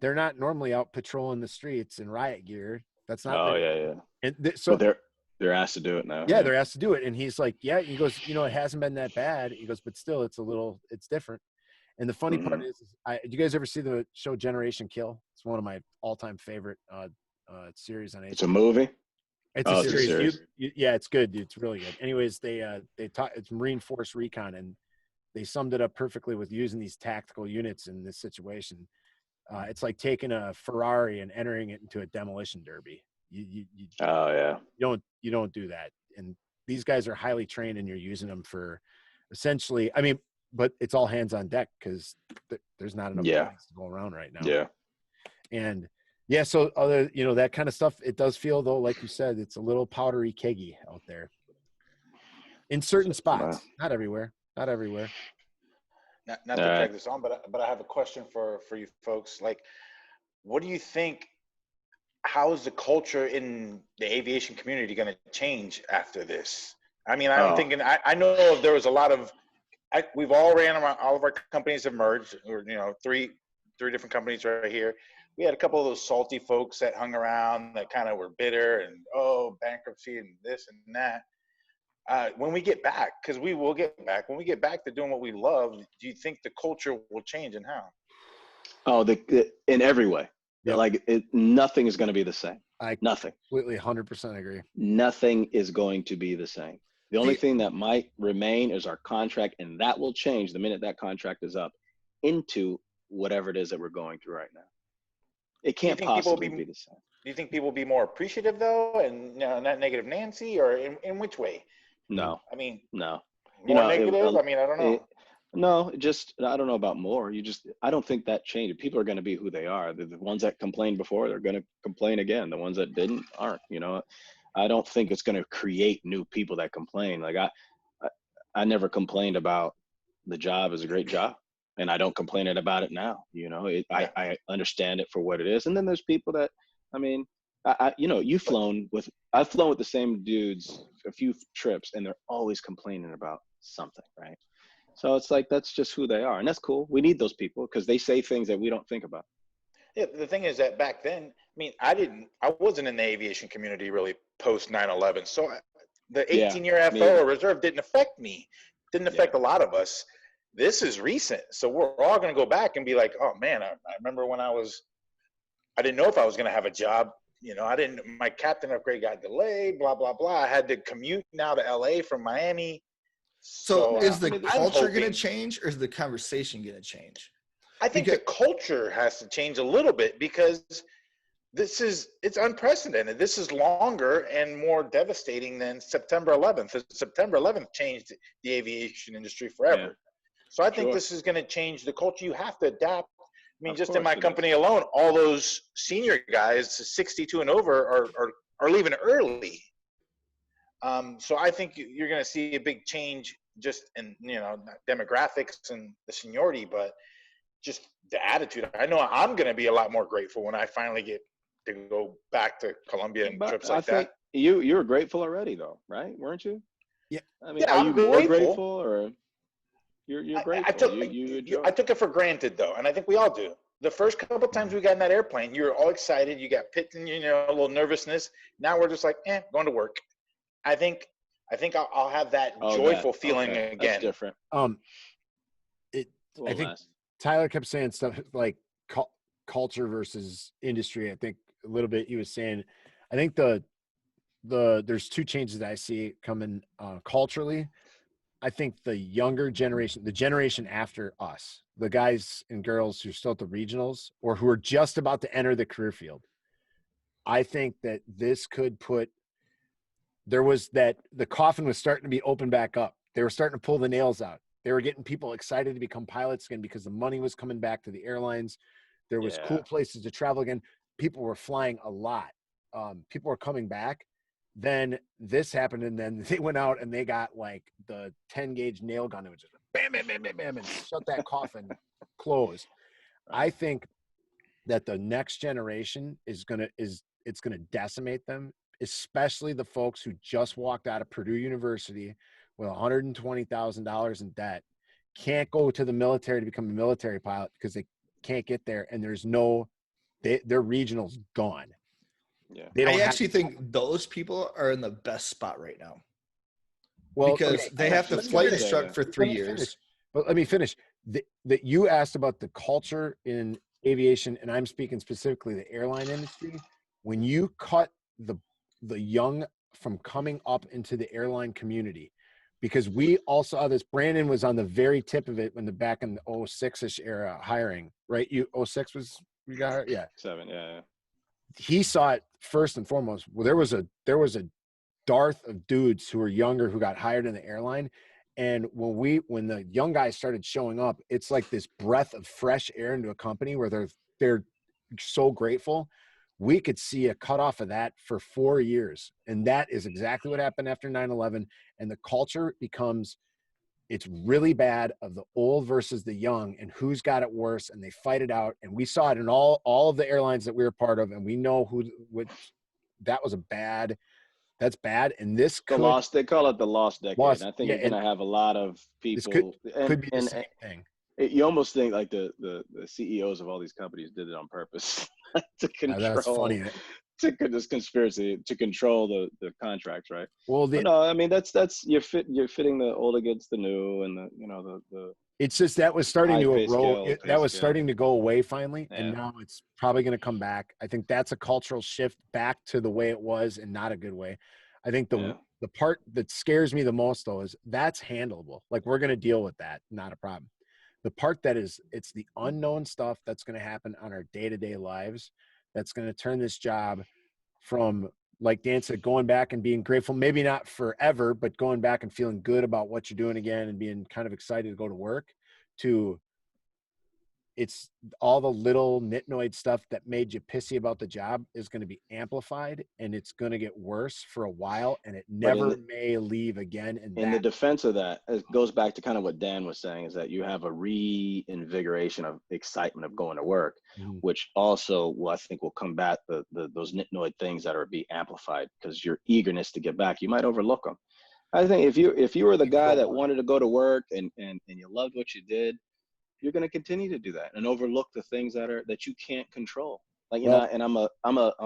They're not normally out patrolling the streets in riot gear. That's not. Oh yeah. And so they're asked to do it now. Yeah, they're asked to do it, and he's like, yeah. He goes, it hasn't been that bad. He goes, but still, it's different. And the funny part is, do you guys ever see the show Generation Kill? It's one of my all-time favorite series on HBO. It's a movie. It's a series. Yeah, it's good. It's really good. Anyways, they talk. It's Marine Force Recon, and they summed it up perfectly with using these tactical units in this situation. It's like taking a Ferrari and entering it into a demolition derby. You don't do that. And these guys are highly trained, and you're using them for essentially. I mean, but it's all hands on deck because there's not enough planes to go around right now. Yeah. And so other that kind of stuff. It does feel though, like you said, it's a little powdery keggy out there in certain spots. Not everywhere. Not to drag this on, but I have a question for you folks. Like, what do you think? How is the culture in the aviation community going to change after this? I mean, I'm thinking. I know there was a lot of. We've all ran around. All of our companies have merged. Or three different companies right here. We had a couple of those salty folks that hung around that kind of were bitter and bankruptcy and this and that. When we get back, because we will get back. When we get back to doing what we love, do you think the culture will change, and how? Oh, in every way. Yep. Like nothing is going to be the same. Nothing. Completely 100% agree. Nothing is going to be the same. The only thing that might remain is our contract, and that will change the minute that contract is up into whatever it is that we're going through right now. It can't possibly be the same. Do you think people will be more appreciative though, and not negative Nancy, or in which way? No. I mean, no. More negative? I mean, I don't know. No, I don't know about more. I don't think that changed. People are going to be who they are. The ones that complained before, they're going to complain again. The ones that didn't aren't. I don't think it's going to create new people that complain. Like I never complained about the job is a great job, and I don't complain about it now. I understand it for what it is. And then there's people that, I mean, I've flown with the same dudes a few trips, and they're always complaining about something, right? So it's like, that's just who they are. And that's cool. We need those people because they say things that we don't think about. Yeah, the thing is that back then, I mean, I wasn't in the aviation community really post 9/11. So the 18-year FO or reserve didn't affect me. Didn't affect a lot of us. This is recent. So we're all going to go back and be like, oh man, I remember when I didn't know if I was going to have a job. My captain upgrade got delayed, blah, blah, blah. I had to commute now to LA from Miami. So is the culture going to change, or is the conversation going to change? I think the culture has to change a little bit because it's unprecedented. This is longer and more devastating than September 11th. September 11th changed the aviation industry forever. Yeah. So I think this is going to change the culture. You have to adapt. I mean, just in my company alone, all those senior guys, 62 and over, are leaving early. So I think you're going to see a big change just in, demographics and the seniority, but just the attitude. I know I'm going to be a lot more grateful when I finally get to go back to Colombia and trips like that. you were grateful already though, right? Weren't you? Yeah. I mean, Yeah, are I'm you more grateful. grateful or you're grateful? You enjoy. I took it for granted though, and I think we all do. The first couple times we got in that airplane, you were all excited. You got pit, a little nervousness. Now we're just like, going to work. I think I'll have that joyful feeling again. That's different. I think Tyler kept saying stuff like culture versus industry. I think a little bit he was saying, I think there's two changes that I see coming culturally. I think the younger generation, the generation after us, the guys and girls who are still at the regionals or who are just about to enter the career field, I think that this could the coffin was starting to be opened back up. They were starting to pull the nails out. They were getting people excited to become pilots again because the money was coming back to the airlines. There was cool places to travel again. People were flying a lot. People were coming back. Then this happened, and then they went out and they got like the 10 gauge nail gun. It was just bam, bam, bam, bam, bam, and shut that coffin closed. I think that the next generation it's gonna decimate them, especially the folks who just walked out of Purdue University with $120,000 in debt, can't go to the military to become a military pilot because they can't get there, and their regional's gone. Yeah, I actually think those people are in the best spot right now. Well, because they have to flight instruct for 3 years. But let me finish. That you asked about the culture in aviation, and I'm speaking specifically the airline industry. When you cut the young from coming up into the airline community, because we also saw this. Brandon was on the very tip of it when back in the 06-ish era hiring, right? 06 was we got hired? Yeah. 7, yeah. He saw it first and foremost. Well, there was a dearth of dudes who were younger who got hired in the airline. And when the young guys started showing up, it's like this breath of fresh air into a company where they're so grateful. We could see a cutoff of that for 4 years. And that is exactly what happened after 9/11. And the culture becomes, it's really bad of the old versus the young and who's got it worse. And they fight it out. And we saw it in all of the airlines that we were part of. And we know that was that's bad. And this they call it the lost decade. I think you're going to have a lot of people. Could be the same thing. You almost think like the CEOs of all these companies did it on purpose to control. That's funny. This conspiracy to control the contracts, right? Well, no, I mean that's you're fitting the old against the new, and the. It's just that was starting to erode. That was starting to go away finally, yeah. and now it's probably going to come back. I think that's a cultural shift back to the way it was, and not a good way. I think the part that scares me the most though is that's handleable. Like we're going to deal with that, not a problem. The part that it's the unknown stuff that's going to happen on our day-to-day lives that's going to turn this job from, like Dan said, going back and being grateful, maybe not forever, but going back and feeling good about what you're doing again and being kind of excited to go to work, to it's all the little nitnoid stuff that made you pissy about the job is going to be amplified, and it's going to get worse for a while, and it never may leave again. And in the defense of that, it goes back to kind of what Dan was saying, is that you have a reinvigoration of excitement of going to work, which also I think will combat those nitnoid things that are be amplified, because your eagerness to get back, you might overlook them. I think if you were the guy that wanted to go to work and you loved what you did, you're going to continue to do that and overlook the things that you can't control. Like, you know, and I'm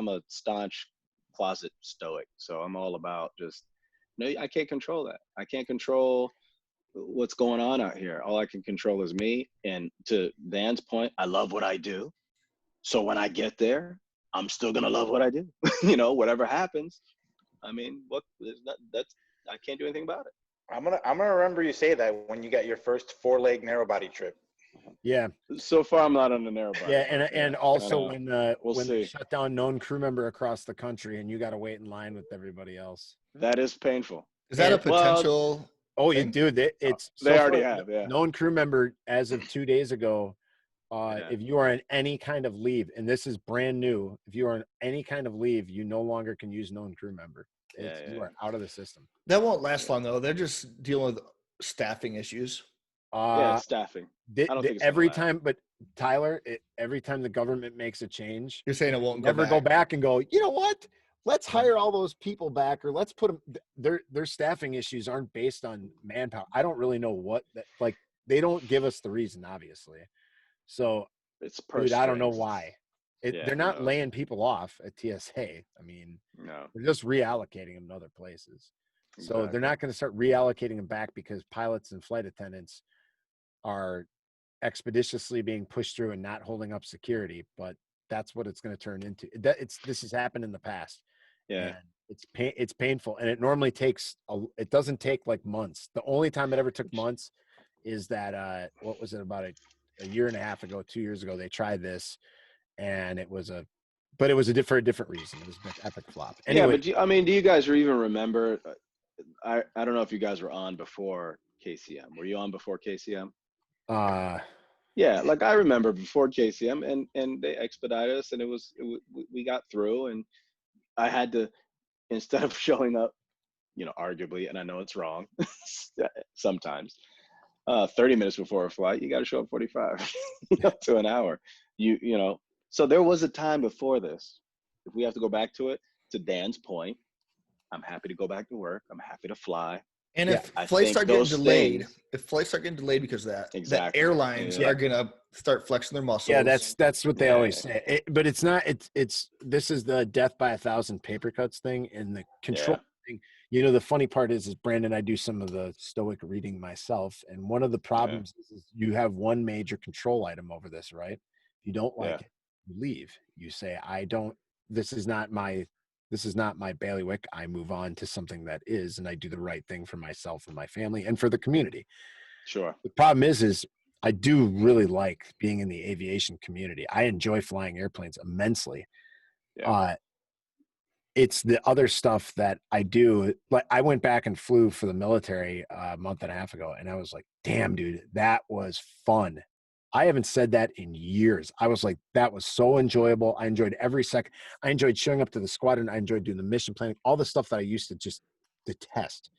a staunch closet stoic. So I'm all about just, I can't control that. I can't control what's going on out here. All I can control is me. And to Dan's point, I love what I do. So when I get there, I'm still going to love what I do. Whatever happens. I mean, I can't do anything about it. I'm gonna remember you say that when you got your first 4-leg narrow body trip. Yeah. So far, I'm not on the narrow body. Yeah, and also when they shut down known crew member across the country, and you got to wait in line with everybody else. That is painful. Is that a potential? You do. It's they already have. Yeah. Known crew member as of 2 days ago. If you are on any kind of leave, and this is brand new, if you are on any kind of leave, you no longer can use known crew member. You are out of the system. That won't last long though. They're just dealing with staffing issues. Staffing. I don't think it's every time, but Tyler, every time the government makes a change, you're saying it won't never go back and go, you know what? let's hire all those people back, or let's put them. Their staffing issues aren't based on manpower. I don't really know what that, like. They don't give us the reason, obviously. So, It's purse dude, I don't know strings. why. Yeah, They're who not knows? laying people off at TSA. I mean, No. they're just reallocating them to other places. So they're not going to start reallocating them back because pilots and flight attendants are expeditiously being pushed through and not holding up security. But that's what it's going to turn into. This has happened in the past. Yeah. And it's painful, and it normally takes it doesn't take like months. The only time it ever took months is that what was it, about a year and a half ago, 2 years ago, they tried this, and it was a different reason. It was an epic flop. Anyway, Yeah, but do you guys even remember? I don't know if you guys were on before KCM. Were you on before KCM? Yeah, like I remember before KCM, and they expedited us, and we got through, and I had to, instead of showing up, arguably, and I know it's wrong sometimes, 30 minutes before a flight, you got to show up 45 to an hour. So there was a time before this. If we have to go back to it, to Dan's point, I'm happy to go back to work. I'm happy to fly. And if I flights think start getting those delayed, things- because of that, Exactly. the airlines Yeah. are gonna start flexing their muscles. yeah, that's what they Yeah. always say. But it's not. This is the death by 1,000 paper cuts thing, and the control thing. The funny part is Brandon, I do some of the stoic reading myself, and one of the problems is you have one major control item over this, right? If you don't like it, you leave. You say, I don't. This is not my bailiwick. I move on to something that is, and I do the right thing for myself and my family and for the community. Sure. The problem is I do really like being in the aviation community. I enjoy flying airplanes immensely. Yeah. It's the other stuff that I do. Like I went back and flew for the military a month and a half ago, and I was like, damn, dude, that was fun. I haven't said that in years. I was like, that was so enjoyable. I enjoyed every second. I enjoyed showing up to the squadron. I enjoyed doing the mission planning, all the stuff that I used to just detest.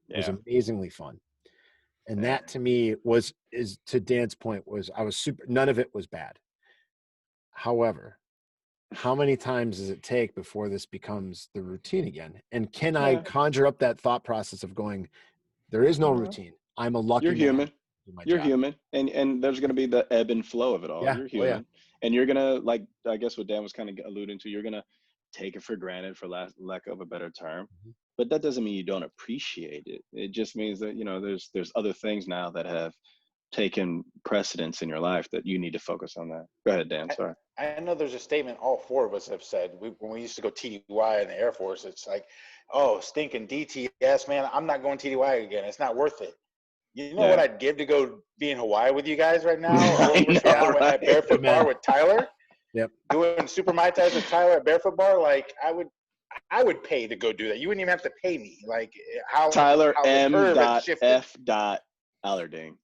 It was amazingly fun. And that to me is to Dan's point, I was super, none of it was bad. However, how many times does it take before this becomes the routine again? And can I conjure up that thought process of going, there is no routine. I'm a lucky You're human. You're job. human. And there's going to be the ebb and flow of it all. Yeah. You're human. And you're going to, like, I guess what Dan was kind of alluding to, you're going to take it for granted, for lack of a better term. Mm-hmm. But that doesn't mean you don't appreciate it. It just means that, there's other things now that have taken precedence in your life that you need to focus on that. Go ahead, Dan. Sorry. I know there's a statement all four of us have said. When we used to go TDY in the Air Force, it's like, oh, stinking DTS, man, I'm not going TDY again. It's not worth it. You know what I'd give to go be in Hawaii with you guys right now? At Barefoot Bar with Tyler. Yep. Doing Super Mai Tais with Tyler at Barefoot Bar. Like, I would pay to go do that. You wouldn't even have to pay me. Like, Tyler how M.F. Allerding.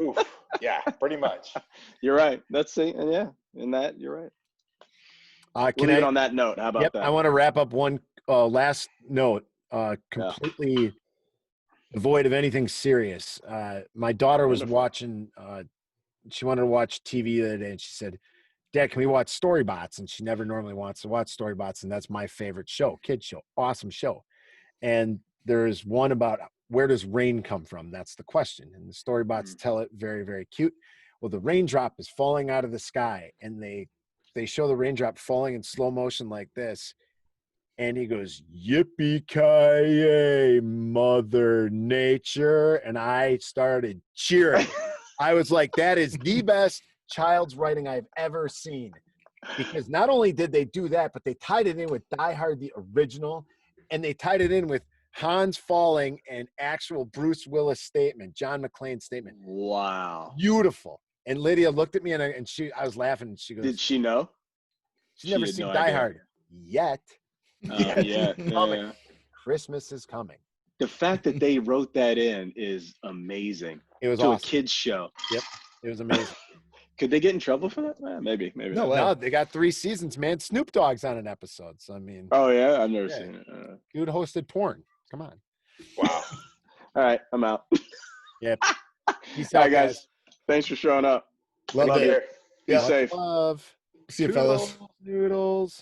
Oof. Yeah, pretty much. You're right. That's it. Yeah, in that, you're right. Can we'll leave it on that note. How about that? I want to wrap up one last note, completely devoid of anything serious. My daughter was watching, she wanted to watch TV the other day, and she said, Dad, can we watch Storybots? And she never normally wants to watch Storybots, and that's my favorite show, kid show, awesome show. And there's one about where does rain come from? That's the question. And the Storybots tell it very, very cute. Well, the raindrop is falling out of the sky, and they show the raindrop falling in slow motion like this. And he goes, yippee-ki-yay, Mother Nature. And I started cheering. I was like, that is the best child's writing I've ever seen. Because not only did they do that, but they tied it in with Die Hard, the original, and they tied it in with Hans falling and actual Bruce Willis statement, John McClane's statement. Wow. Beautiful. And Lydia looked at me, and I was laughing, and she goes, did she know? She's never seen Die Hard yet. Yeah. Christmas is coming. The fact that they wrote that in is amazing. It was to awesome. A kid's show. Yep, it was amazing. Could they get in trouble for that? Maybe. No, they got 3 seasons, man. Snoop Dogg's on an episode, so I mean. Oh yeah, I've never seen it. Dude hosted porn. Come on. Wow. All right, I'm out. Yep. Peace All out, right, guys. Thanks for showing up. Love you. Be safe. Love. See you, fellas. Noodles.